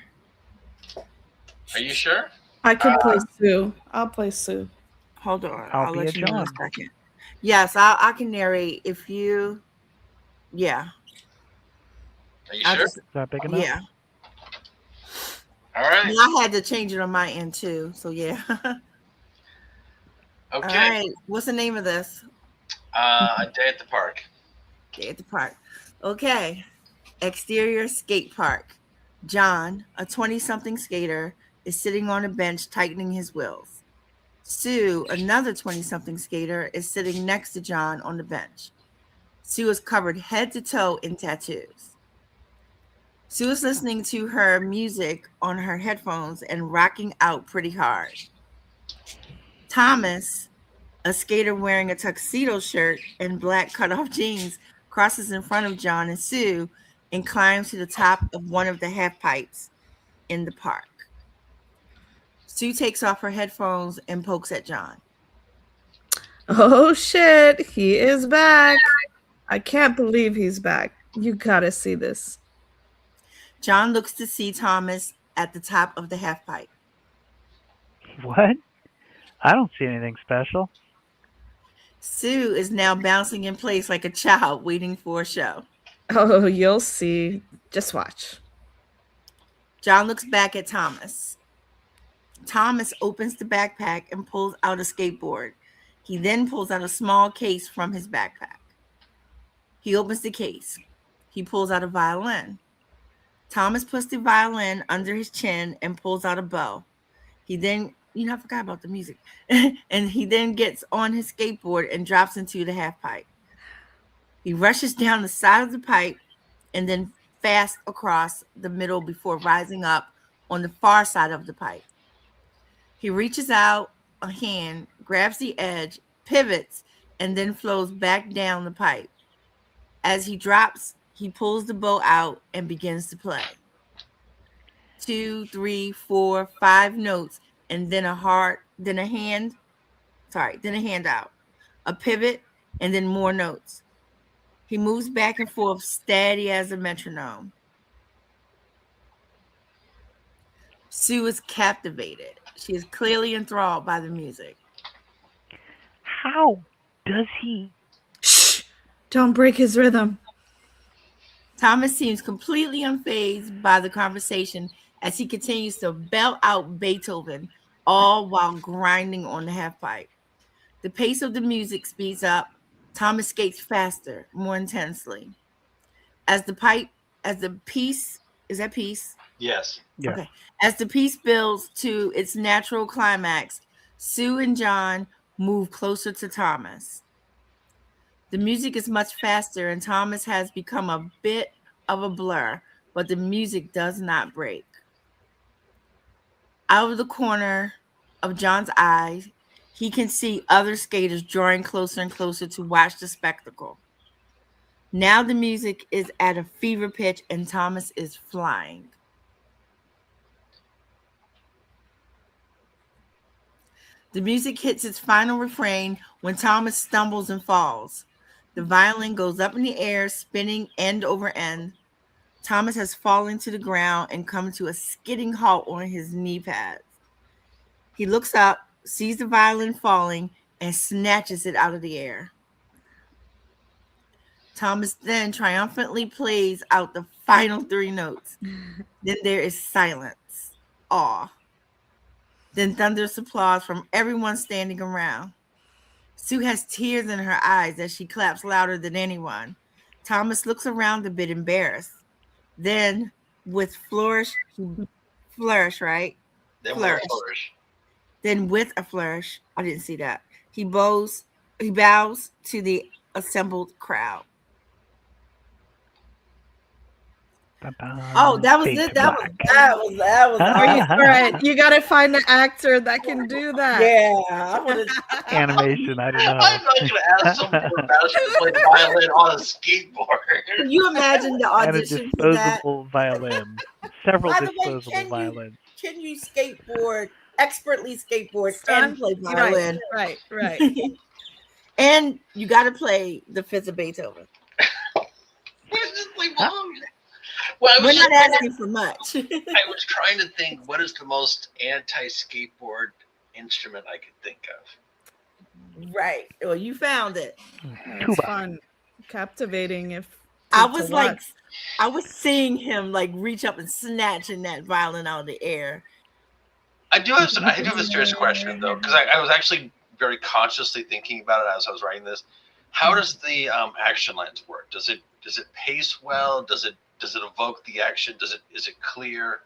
Are you sure? I can play Sue. I'll play Sue. Hold on. I'll be let a you know in a John. second. Yes, I can narrate if you. Yeah. Are you sure? Is that big enough? Yeah. All right. And I had to change it on my end too. So yeah. Okay. All right. What's the name of this? A Day at the Park. Day at the Park. Okay. Exterior skate park. John, a 20-something skater, is sitting on a bench tightening his wheels. Sue, another 20-something skater, is sitting next to John on the bench. Sue is covered head to toe in tattoos. Sue is listening to her music on her headphones and rocking out pretty hard. Thomas, a skater wearing a tuxedo shirt and black cutoff jeans, crosses in front of John and Sue and climbs to the top of one of the half pipes in the park. Sue takes off her headphones and pokes at John. Oh shit, he is back. I can't believe he's back. You gotta see this. John looks to see Thomas at the top of the half pipe. What? I don't see anything special. Sue is now bouncing in place like a child waiting for a show. Oh, you'll see. Just watch. John looks back at Thomas. Thomas opens the backpack and pulls out a skateboard. He then pulls out a small case from his backpack. He opens the case. He pulls out a violin. Thomas puts the violin under his chin and pulls out a bow. He then, I forgot about the music. And he then gets on his skateboard and drops into the half pipe. He rushes down the side of the pipe and then fast across the middle before rising up on the far side of the pipe. He reaches out a hand, grabs the edge, pivots, and then flows back down the pipe. As he drops, he pulls the bow out and begins to play. 2, 3, 4, 5 notes, and then a hand out, a pivot, and then more notes. He moves back and forth, steady as a metronome. Sue is captivated. She is clearly enthralled by the music. How does he? Shh! Don't break his rhythm. Thomas seems completely unfazed by the conversation as he continues to belt out Beethoven, all while grinding on the half pipe. The pace of the music speeds up. Thomas skates faster, more intensely. As the piece, is that piece? Yes. Yeah. Okay. As the piece builds to its natural climax, Sue and John move closer to Thomas. The music is much faster, and Thomas has become a bit of a blur, but the music does not break. Out of the corner of John's eyes, he can see other skaters drawing closer and closer to watch the spectacle. Now the music is at a fever pitch, and Thomas is flying. The music hits its final refrain when Thomas stumbles and falls. The violin goes up in the air, spinning end over end. Thomas has fallen to the ground and come to a skidding halt on his knee pads. He looks up, sees the violin falling, and snatches it out of the air. Thomas then triumphantly plays out the final three notes. Then there is silence, awe. Then thunderous applause from everyone standing around. Sue has tears in her eyes as she claps louder than anyone. Thomas looks around a bit embarrassed. Then, with right? Then Flourish. we'll flourish. Then, with a flourish, I didn't see that. He bows to the assembled crowd. Oh, that was it. That was. Are you awesome. right? You gotta find an actor that can do that. Yeah, I would've- Animation, I don't know. I'm not going to ask someone to play the violin on a skateboard. Can you imagine the And a audition for that? disposable violin. Several By the way, disposable violins. Can you expertly skateboard and play violin? Right. And you got to play the Fifth of Beethoven. Just play violin. Well, We're not asking for much. I was trying to think, what is the most anti-skateboard instrument I could think of? Right. Well, you found it. It's Tuba. fun, captivating. I to was watch. I was seeing him like reach up and snatching that violin out of the air. I do have a serious question though, because I was actually very consciously thinking about it as I was writing this. How does the action lines work? Does it pace well? Does it evoke the action? Is it clear?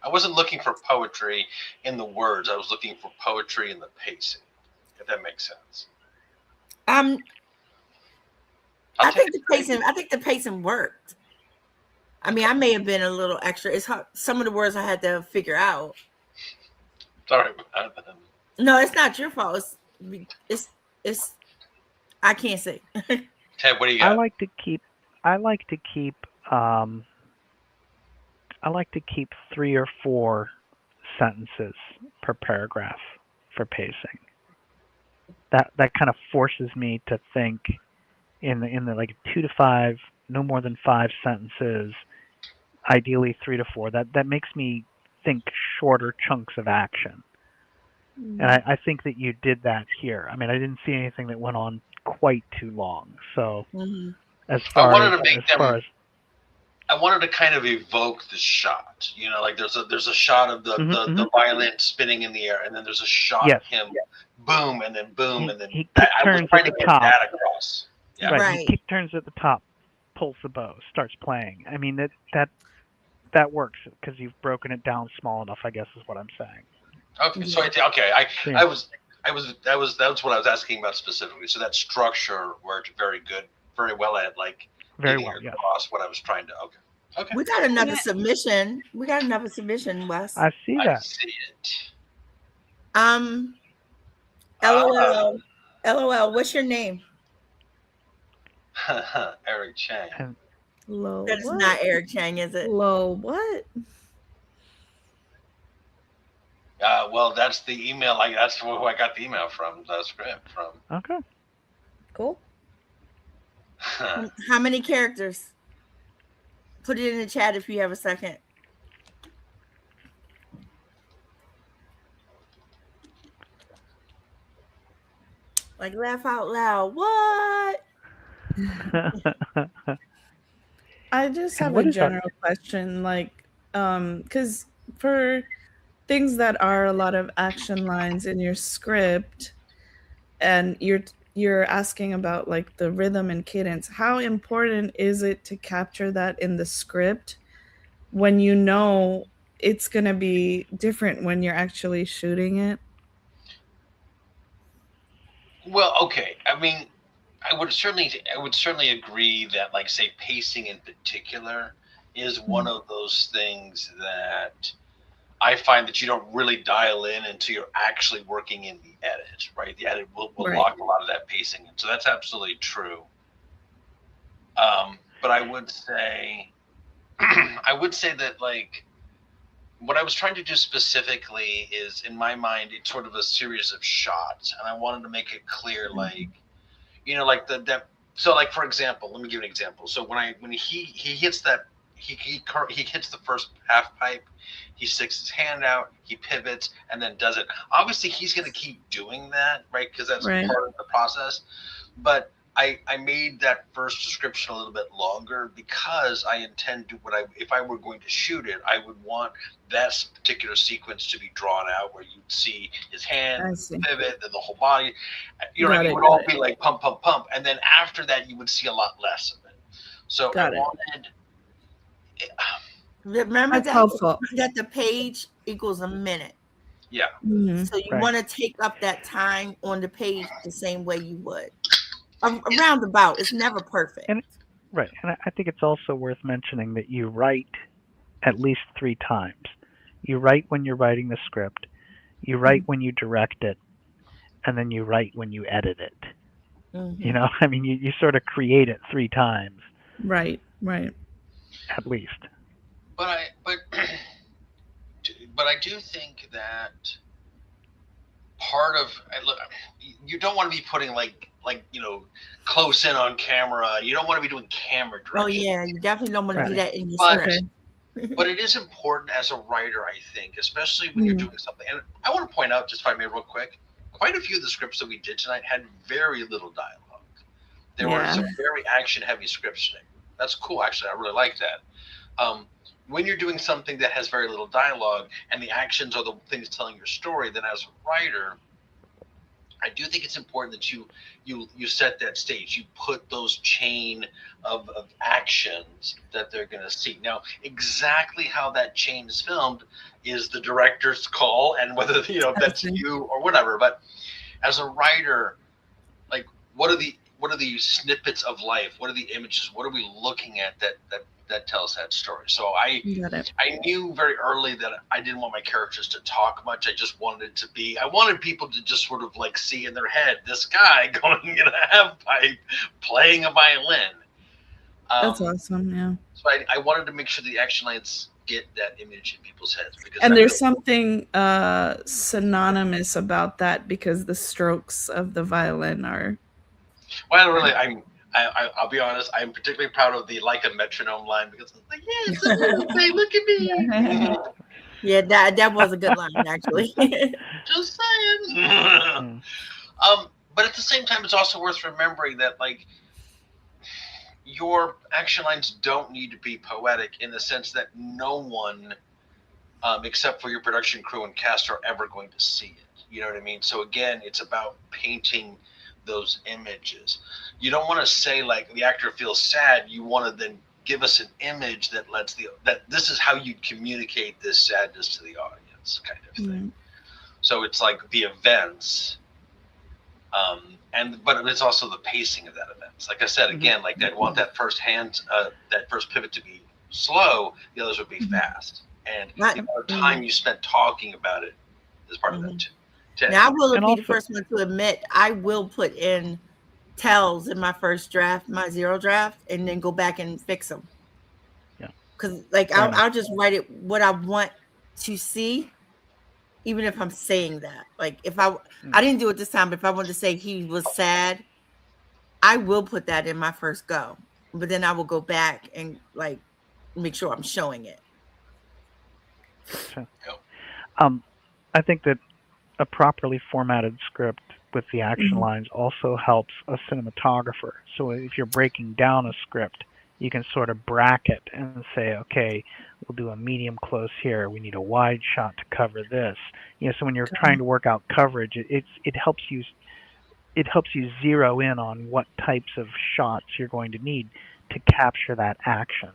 I wasn't looking for poetry in the words. I was looking for poetry in the pacing. If that makes sense. I think the pacing worked. I mean, I may have been a little extra. It's hard. Some of the words I had to figure out. Sorry about that. No, it's not your fault. It's I can't say. Ted, what do you got? I like to keep 3 or 4 sentences per paragraph for pacing. That kind of forces me to think in the like 2 to 5, no more than 5 sentences, ideally 3 to 4. That makes me think shorter chunks of action. And I think that you did that here. I mean, I didn't see anything that went on quite too long. So as far I wanted to kind of evoke the shot. You know, like there's a shot of the violin spinning in the air, and then there's a shot of him, boom, and then boom, and then he I was turns trying at to the get top. that across. Yeah. Right. He kick turns at the top, pulls the bow, starts playing. I mean that works because you've broken it down small enough, I guess is what I'm saying. Okay, so that's what I was asking about specifically. So that structure worked very good, very well at like getting across what I was trying to. Okay. We got another submission. Wes. I see that. I see it. LOL. What's your name? Eric Chang. Low. That is what? not Eric Chang, is it? Low. What? Well, that's the email. That's who I got the email from. The script from. Okay. Cool. How many characters? Put it in the chat if you have a second. Like laugh out loud. What? I just And have what a is our general question, like, because for things that are a lot of action lines in your script, and you're asking about like the rhythm and cadence, how important is it to capture that in the script when you know it's gonna be different when you're actually shooting it? Well, okay. I mean, I would certainly agree that, like, say, pacing in particular is one of those things that I find that you don't really dial in until you're actually working in the edit, right? The edit will Right. lock a lot of that pacing in. So that's absolutely true. But I would say, that, like, what I was trying to do specifically is, in my mind, it's sort of a series of shots, and I wanted to make it clear, like, like that. So, like, for example, let me give an example. So when he hits that, he hits the first half pipe, he sticks his hand out, he pivots, and then does it. Obviously, he's going to keep doing that, right? Because that's Right. part of the process. But I made that first description a little bit longer because I intend to, if I were going to shoot it, I would want that particular sequence to be drawn out, where you'd see his hand I see. pivot, then the whole body. You know what I Got mean? it, It would got all it. be like pump, pump, pump, and then after that, you would see a lot less of it. So Got I it. wanted. Remember That's helpful. that the page equals a minute. Yeah. Mhm. So you Right. want to take up that time on the page the same way you would. Around about. It's never perfect. And right, and I think it's also worth mentioning that you write at least 3 times. You write when you're writing the script, you write when you direct it, and then you write when you edit it. Mhm. I mean, you sort of create it 3 times Right, right. at least. But I do think that part of you don't want to be putting like close in on camera. You don't want to be doing camera Oh direction. yeah, you definitely don't want to do Right. that in your But script. but it is important as a writer, I think, especially when you're doing something. And I want to point out, just if I may, real quick, quite a few of the scripts that we did tonight had very little dialogue. There were Yeah. some very action-heavy scripts today. That's cool, actually. I really like that. When you're doing something that has very little dialogue and the actions are the things telling your story, then as a writer, I do think it's important that you set that stage. You put those chain of actions that they're going to see. Now, exactly how that chain is filmed is the director's call, and whether if that's see. you or whatever. But as a writer, like, what are the snippets of life? What are the images? What are we looking at that tells that story? So I Got it. knew very early that I didn't want my characters to talk much. I wanted people to just sort of like see in their head this guy going in a half pipe playing a violin. That's awesome, yeah. So I wanted to make sure the action lines get that image in people's heads. And there's something synonymous about that because the strokes of the violin are. Well, really, I'll be honest. I'm particularly proud of the like a metronome line because it's like, yeah, it's a little thing. Look at me. Yeah, that was a good line, actually. Just saying. But at the same time, it's also worth remembering that, like, your action lines don't need to be poetic in the sense that no one, except for your production crew and cast, are ever going to see it. You know what I mean? So again, it's about painting those images. You don't want to say, like, the actor feels sad. You want to then give us an image that that this is how you communicate this sadness to the audience, kind of thing. So it's like the events, but it's also the pacing of that events. Like I said, again, like I want that first pivot to be slow, the others would be fast, and the amount of time you spent talking about it is part of that too. Now I will be the first one to admit I will put in tells in my first draft, my 0 draft, and then go back and fix them. Yeah. Because like I'll just write it what I want to see, even if I'm saying that. Like if I didn't do it this time, but if I wanted to say he was sad, I will put that in my first go. But then I will go back and like make sure I'm showing it. Gotcha. I think that a properly formatted script with the action Mhm. lines also helps a cinematographer. So if you're breaking down a script, you can sort of bracket and say, okay, we'll do a medium close here. We need a wide shot to cover this. So when you're trying to work out coverage, it helps you zero in on what types of shots you're going to need to capture that action.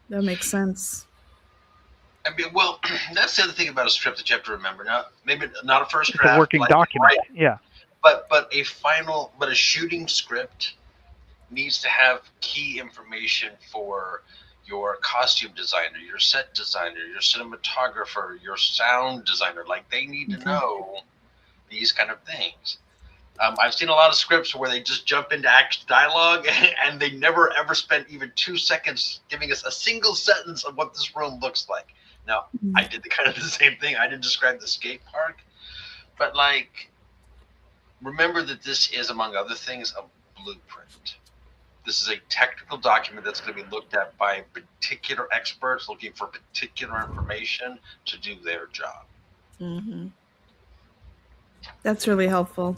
That makes sense. I mean, well, that's the other thing about a script that you have to remember. Now, maybe not a first It's draft, a working document. right? Yeah. But a shooting script needs to have key information for your costume designer, your set designer, your cinematographer, your sound designer. Like, they need to know these kind of things. I've seen a lot of scripts where they just jump into action dialogue and they never ever spent even 2 seconds giving us a single sentence of what this room looks like. Now, I did the same thing. I didn't describe the skate park, but like, remember that this is, among other things, a blueprint. This is a technical document that's going to be looked at by particular experts looking for particular information to do their job. Mm-hmm. That's really helpful.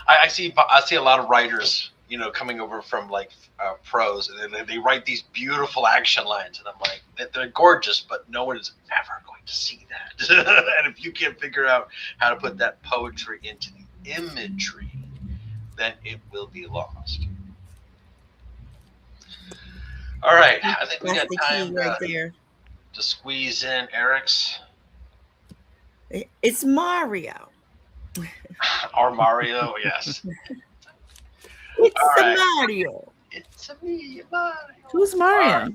I see a lot of writers, coming over from like pros, and they write these beautiful action lines, and I'm like, they're gorgeous, but no one is ever going to see that. And if you can't figure out how to put that poetry into the imagery, then it will be lost. All right, I think we That's got the time key right there. to squeeze in Eric's It's Mario. or Mario. Yes, It's All right. Mario. It's a me, Mario. Who's Mario? Right.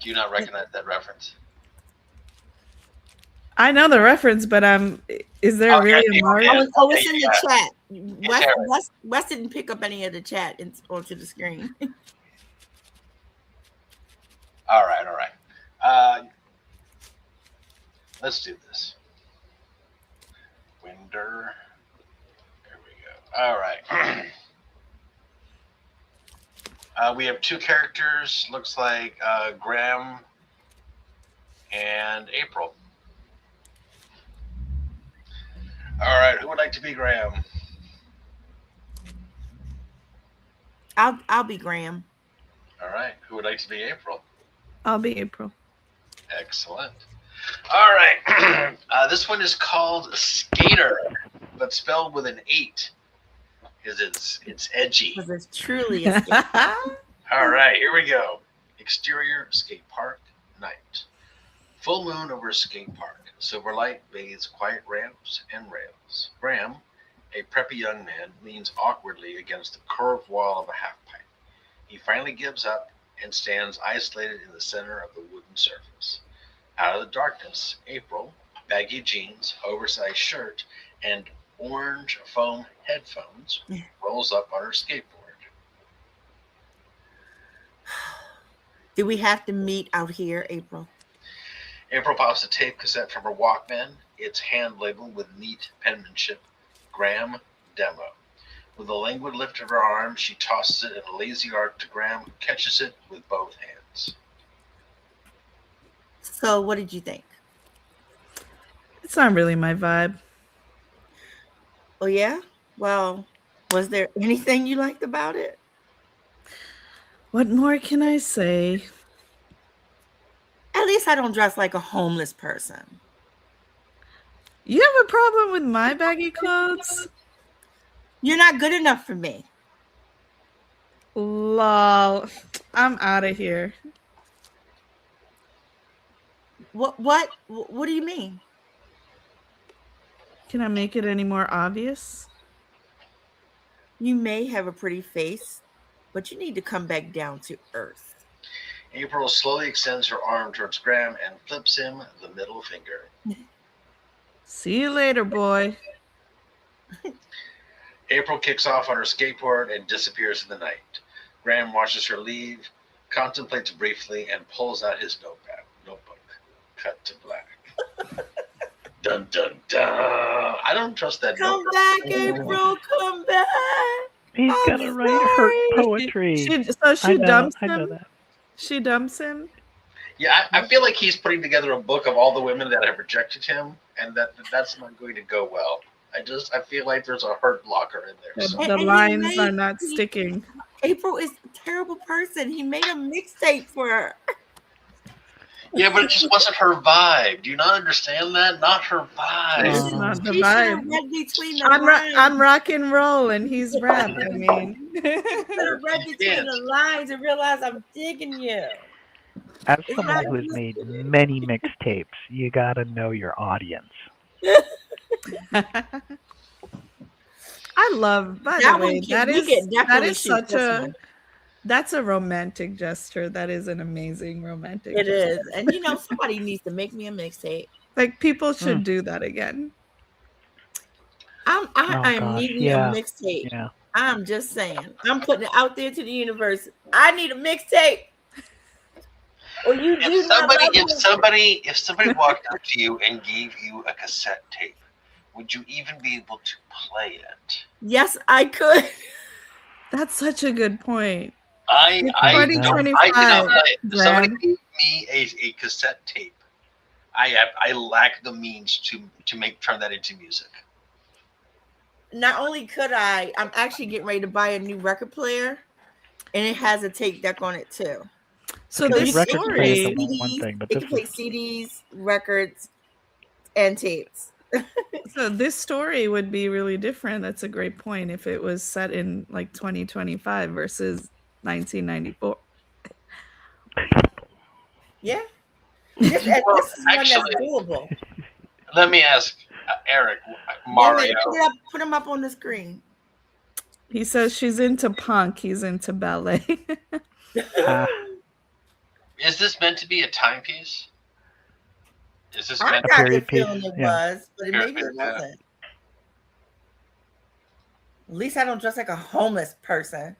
Do you not recognize that reference? I know the reference, but is there Okay, really a Mario? yeah. Oh, it's in the chat. Eric. Wes didn't pick up any of the chat onto the screen. All right. Let's do this. Winder. There we go. All right. We have two characters. Looks like Graham and April. All right. Who would like to be Graham? I'll be Graham. All right. Who would like to be April? I'll be April. Excellent. All right. This one is called Skater, but spelled with an 8 because it's edgy. Because it's truly a skate. All right, here we go. Exterior skate park, night. Full moon over a skate park. Silver light bathes quiet ramps and rails. Graham, a preppy young man, leans awkwardly against the curved wall of a half pipe. He finally gives up and stands isolated in the center of the wooden surface. Out of the darkness, April, baggy jeans, oversized shirt, and orange foam headphones, rolls up on her skateboard. Do we have to meet out here, April? April pops a tape cassette from her Walkman. It's hand labeled with neat penmanship, Graham Demo. With a languid lift of her arm, she tosses it in a lazy arc to Graham, who catches it with both hands. So what did you think? It's not really my vibe. Oh, yeah? Well, was there anything you liked about it? What more can I say? At least I don't dress like a homeless person. You have a problem with my baggy clothes? You're not good enough for me. Lol. I'm out of here. What do you mean? Can I make it any more obvious? You may have a pretty face, but you need to come back down to earth. April slowly extends her arm towards Graham and flips him the middle finger. See you later, boy. April kicks off on her skateboard and disappears in the night. Graham watches her leave, contemplates briefly, and pulls out his notebook. Cut to black. Dun, dun, dun. I don't trust that Come notebook. back, April. Come back. He's I'm gonna write her sorry. poetry. She I know, dumps I know him? that. She dumps him? Yeah, I feel like he's putting together a book of all the women that have rejected him, and that's not going to go well. I feel like there's a hurt blocker in there. So. The lines are not sticking. April is a terrible person. He made a mixtape for her. Yeah, but it just wasn't her vibe. Do you not understand that? Not her vibe. It's not the She should have vibe. read between the lines. I'm rock and roll and he's rap. I mean, Should have read between the lines and realized I'm digging you. As someone who has made many mixtapes, you gotta know your audience. I love. By That the way, one that we is could that definitely is shoot such this a one. that's a romantic gesture. That is an amazing romantic. It gesture. is, and you know somebody needs to make me a mixtape. Like people should do that again. I am needing a mixtape. Yeah. I'm just saying. I'm putting it out there to the universe. I need a mixtape. Or you do if somebody walked up to you and gave you a cassette tape, would you even be able to play it? Yes, I could. That's such a good point. I 2025. cannot play it. If somebody gave me a cassette tape, I lack the means to turn that into music. Not only could I'm actually getting ready to buy a new record player, and it has a tape deck on it too. So Okay, this record player is story, the one thing, but it this can play is CDs, records, and tapes. so this story would be really different. That's a great point. If it was set in like 2025 versus 1994. Yeah, this is Well, one that's actually, doable. let me ask Eric, Mario. Put him up on the screen. He says she's into punk. He's into ballet. Is this meant to be a timepiece? Is this I meant got the period piece? feeling it Yeah. was, but maybe it wasn't. At least I don't dress like a homeless person.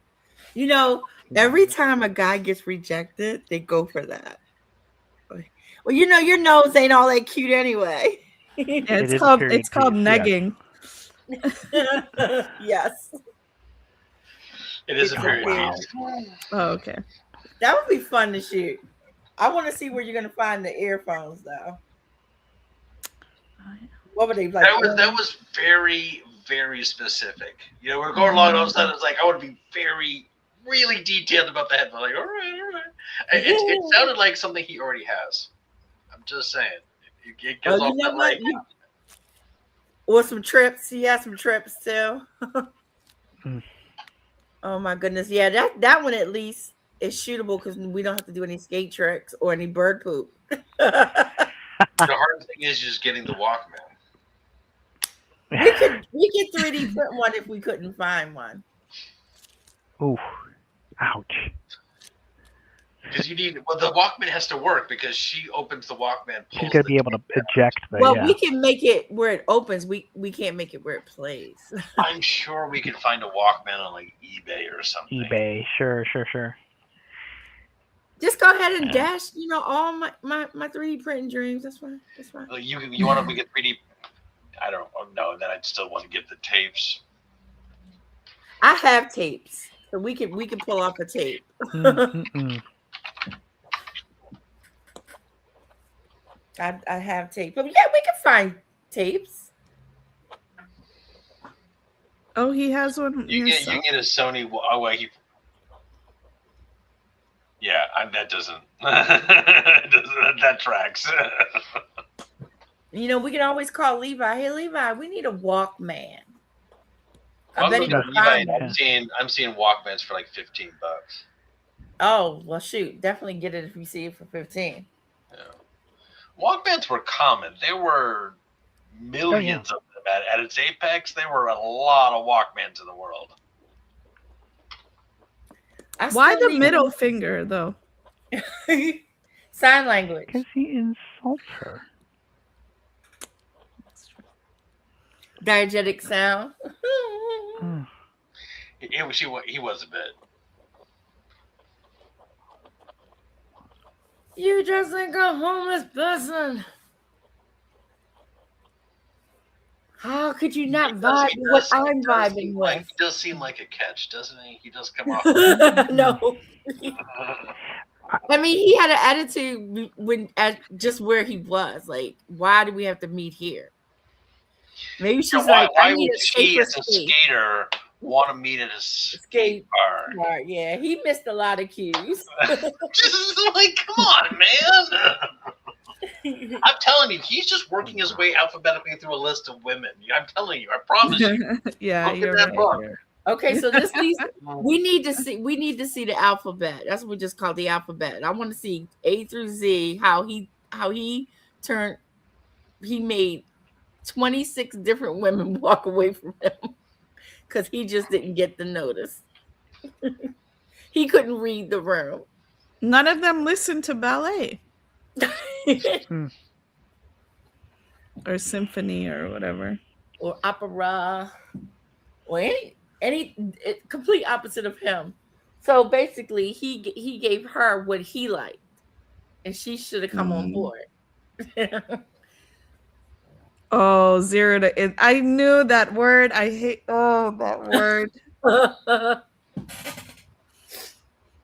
You know, every time a guy gets rejected, they go for that. Well, you know, your nose ain't all that cute anyway. Yeah, It it's is called period it's called piece, negging. Yes. It is a It's period weird. piece. Oh, okay. That would be fun to shoot. I want to see where you're gonna find the earphones though. What were they like? That was very, very specific. You know, we're going along, and all of a sudden it's like I want to be very, really detailed about the headphone. Like, all right. It sounded like something he already has. I'm just saying. It gives off that like. Or some trips. He has some trips too. Mm. Oh my goodness. Yeah, that one at least is shootable because we don't have to do any skate tricks or any bird poop. The hard thing is just getting the Walkman. we could 3D print one if we couldn't find one. Ooh, ouch. Because the Walkman has to work because she opens the Walkman. She's gonna be able to eject the. Well, yeah. we can make it where it opens. We can't make it where it plays. I'm sure we can find a Walkman on like eBay or something. eBay, sure. Just go ahead and dash, you know, all my 3D printing dreams. That's fine. Well, you want to get 3D? I don't know. Then I'd still want to get the tapes. I have tapes, so we can pull off a tape. I have tape, but yeah, we can find tapes. Oh, he has one. You get a Sony. Oh wait, that doesn't. That tracks. You know, we can always call Levi. Hey, Levi, we need a Walkman. I bet he can find I'm seeing Walkmans for like $15. Oh well, shoot, definitely get it if you see it for 15. Yeah. Walkmans were common. There were millions of them at its apex. There were a lot of Walkmans in the world. Why the middle finger though? Sign language. Because he insults her. Diegetic sound. He was a bit. You just like a homeless person. How could you not vibe with what I'm vibing with? He does seem like a catch, doesn't he? He does come off. No. I mean, he had an attitude when at just where he was. Like, why do we have to meet here? Maybe she's why, like, I why need would a she, safer as a space. skater, want to meet at a skate park? Right, yeah, he missed a lot of cues. Just like, come on, man. I'm telling you, he's just working his way alphabetically through a list of women. I'm telling you, I promise you. Yeah, Look at you're that right. book. Okay, so this needs we need to see the alphabet. That's what we just call the alphabet. I want to see A through Z how he made 26 different women walk away from him because he just didn't get the notice. He couldn't read the room. None of them listened to ballet or symphony or whatever. Or opera or any complete opposite of him. So basically he gave her what he liked and she should have come on board. Oh, 0 to it. I knew that word. I hate that word.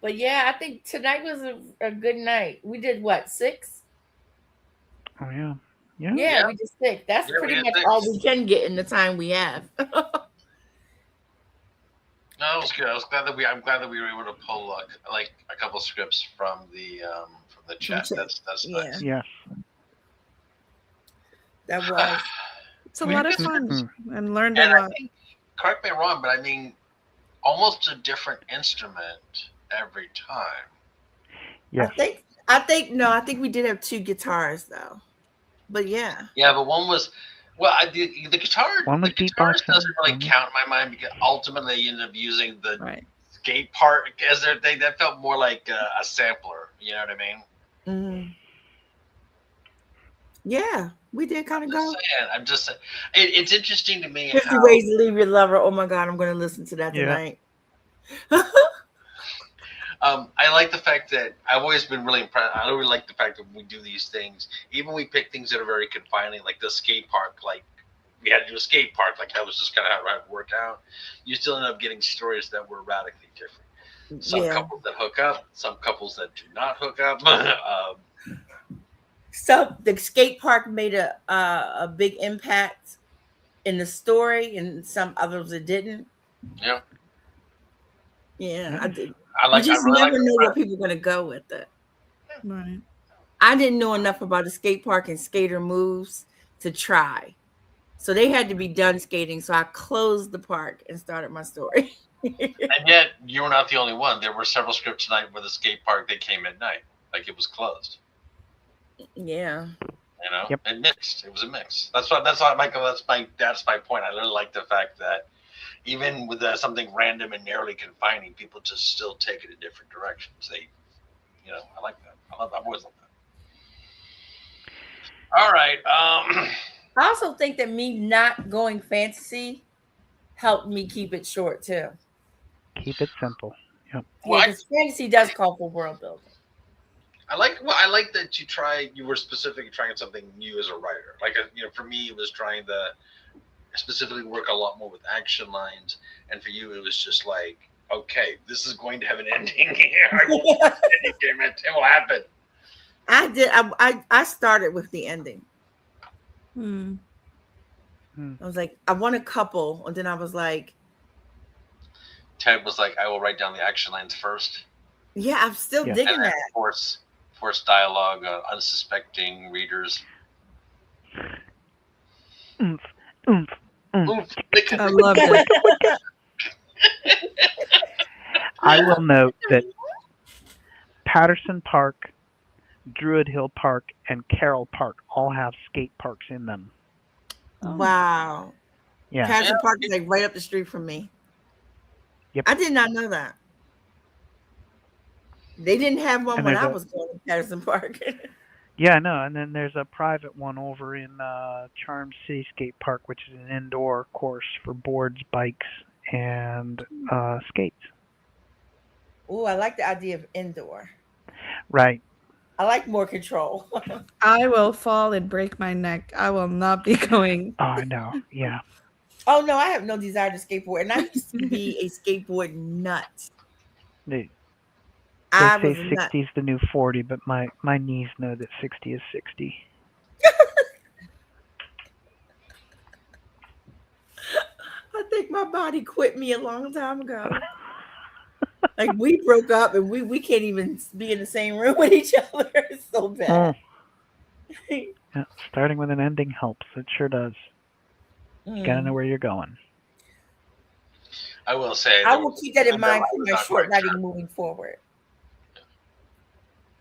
But yeah, I think tonight was a good night. We did what, 6? Oh yeah. Yeah, we did 6. That's pretty much all we can get in the time we have. No, it was good. I'm glad that we were able to pull like a couple scripts from the chat. That's nice. Yes. That was. It's a lot of fun and learned a lot. I think, correct me wrong, but I mean, almost a different instrument every time. Yes. I think we did have 2 guitars though. But yeah. Yeah, but one was the guitar. The guitar doesn't really count in my mind because ultimately you end up using the skate part as their thing. That felt more like a sampler. You know what I mean? Mm-hmm. Yeah, we did kind of go. I'm just saying. It's interesting to me. 50 Ways to Leave Your Lover. Oh my God, I'm going to listen to that tonight. I like the fact that I've always been really impressed. I really like the fact that when we do these things, even when we pick things that are very confining, like the skate park, like we had to do a skate park, like that was just kind of how it worked out. You still end up getting stories that were radically different. Some couples that hook up, some couples that do not hook up. So the skate park made a big impact in the story, and some others it didn't. Yeah. Yeah, I did. I really never know where people are going to go with it. Right. I didn't know enough about the skate park and skater moves to try. So they had to be done skating. So I closed the park and started my story. And yet you were not the only one. There were several scripts tonight where the skate park, they came at night. Like it was closed. Yeah. You know, it mixed. It was a mix. That's why, Michael, that's my point. I really like the fact that even with something random and narrowly confining, people just still take it in different directions. I like that. I've always loved that. All right. I also think that me not going fantasy helped me keep it short too. Keep it simple. Yep. Yeah, because fantasy does call for world building. I like that you were specifically trying something new as a writer. Like, for me, it was trying to specifically work a lot more with action lines, and for you, it was just like, okay, this is going to have an ending here. It will happen. I did. I started with the ending. I was like, I want a couple, and then I was like, Ted was like, I will write down the action lines first. Yeah, I'm still digging and that. Force dialogue, unsuspecting readers. I love it. I will note that Patterson Park, Druid Hill Park, and Carroll Park all have skate parks in them. Wow. Yeah. Patterson Park is like right up the street from me. Yep. I did not know that. They didn't have one when I was going to Patterson Park. Yeah, no, and then there's a private one over in Charm City Skate Park, which is an indoor course for boards, bikes, and skates. Oh, I like the idea of indoor. Right. I like more control. I will fall and break my neck. I will not be going. Oh, I know. Yeah. Oh, no, I have no desire to skateboard. And I used to be a skateboard nut. They I say was not. 60 is the new 40, but my knees know that 60 is 60. I think my body quit me a long time ago. Like we broke up and we can't even be in the same room with each other. It's so bad. Yeah, starting with an ending helps. It sure does. You gotta know where you're going. I will say I there will was keep that in one that mind I for was my not short quite writing sure. moving forward.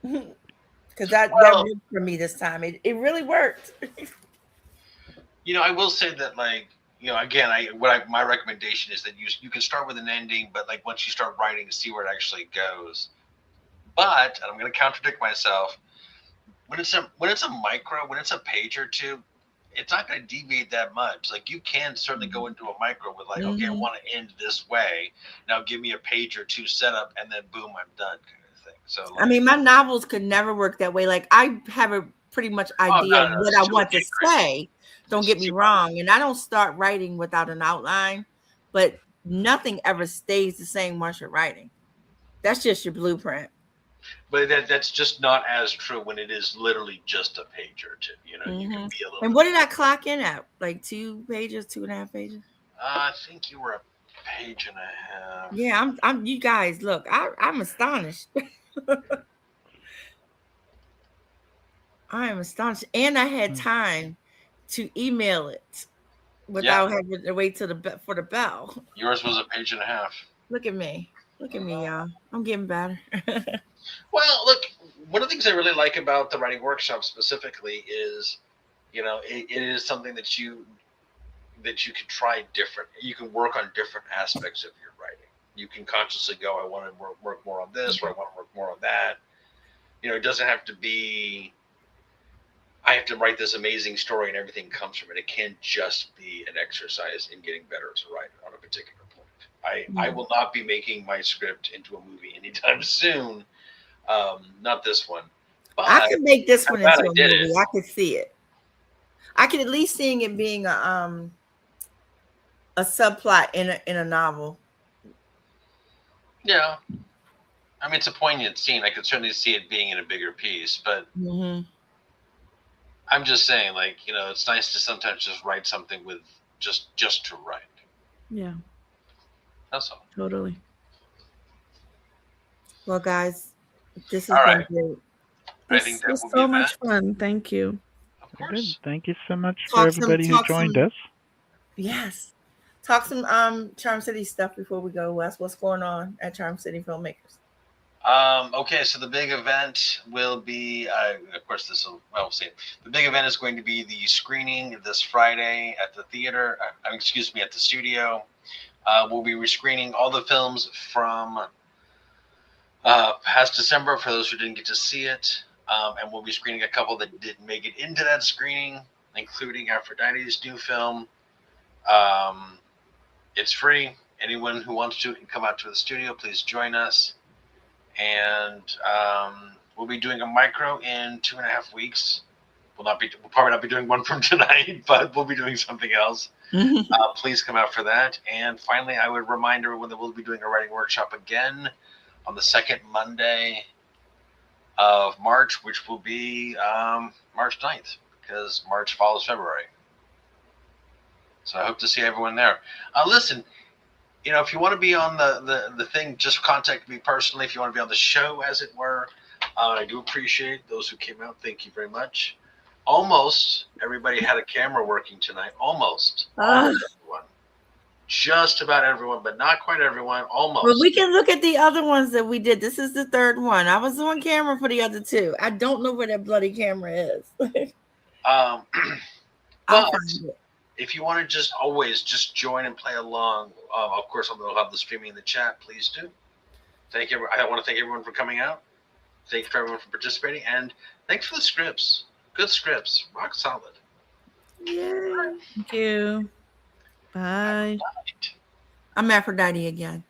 Because that Well, worked for me this time. It really worked. I will say that, like, again, my recommendation is that you can start with an ending, but like once you start writing, see where it actually goes. But, and I'm going to contradict myself, when it's a micro, when it's a page or two, it's not going to deviate that much. Like you can certainly go into a micro with like, okay, I want to end this way. Now give me a page or two setup, and then boom, I'm done, kind of thing. So, I mean, my novels could never work that way. Like I have a pretty much idea of no, what it's I too want to accurate. say. Don't It's get me too wrong. And I don't start writing without an outline, but nothing ever stays the same once you're writing. That's just your blueprint. But that's just not as true when it is literally just a page or two. You can be a little And bit. what did I clock in at? Like 2 pages, 2.5 pages? I think you were a page and a half. Yeah, I'm you guys, look, I'm astonished. I am astonished. And I had time to email it without having to wait till for the bell. Yours was a page and a half. Look at me. Look at me, y'all. I'm getting better. Well, look, one of the things I really like about the writing workshop specifically is, it is something that you can try different. You can work on different aspects of your writing. You can consciously go, I want to work more on this, or I want to work more on that. It doesn't have to be, I have to write this amazing story and everything comes from it. It can't just be an exercise in getting better as a writer on a particular point. I will not be making my script into a movie anytime soon. Not this one. But I could make this one into a movie. it. I could see it. I could at least see it being a subplot in a novel. Yeah. I mean, it's a poignant scene. I could certainly see it being in a bigger piece, but I'm just saying, like, it's nice to sometimes just write something with just to write. Yeah. That's all. Totally. Well, guys, this has been great. I think that was will so be much fun. Thank you. Of course. Thank you so much for everybody who joined us. Yes. Talk some Charm City stuff before we go, Wes. What's going on at Charm City Filmmakers? Okay, so the big event will be, of course, we'll see. The big event is going to be the screening this Friday at the theater, at the studio. We'll be rescreening all the films from past December for those who didn't get to see it. And we'll be screening a couple that didn't make it into that screening, including Aphrodite's new film. It's free. Anyone who wants to can come out to the studio, please join us. And we'll be doing a micro in 2.5 weeks. We'll probably not be doing one from tonight, but we'll be doing something else. Please come out for that. And finally, I would remind everyone that we'll be doing a writing workshop again on the second Monday of March, which will be March 9th, because March follows February. So I hope to see everyone there. Listen, if you want to be on the thing, just contact me personally. If you want to be on the show, as it were, I do appreciate those who came out. Thank you very much. Almost everybody had a camera working tonight. Almost everyone. Just about everyone, but not quite everyone. Almost. Well, we can look at the other ones that we did. This is the third one. I was on camera for the other two. I don't know where that bloody camera is. I'll find it. If you want to just join and play along, of course, I'll have the streaming in the chat. Please do. Thank you. I want to thank everyone for coming out. Thank you for everyone for participating. And thanks for the scripts. Good scripts. Rock solid. Yeah. Thank you. Bye. I'm Aphrodite again.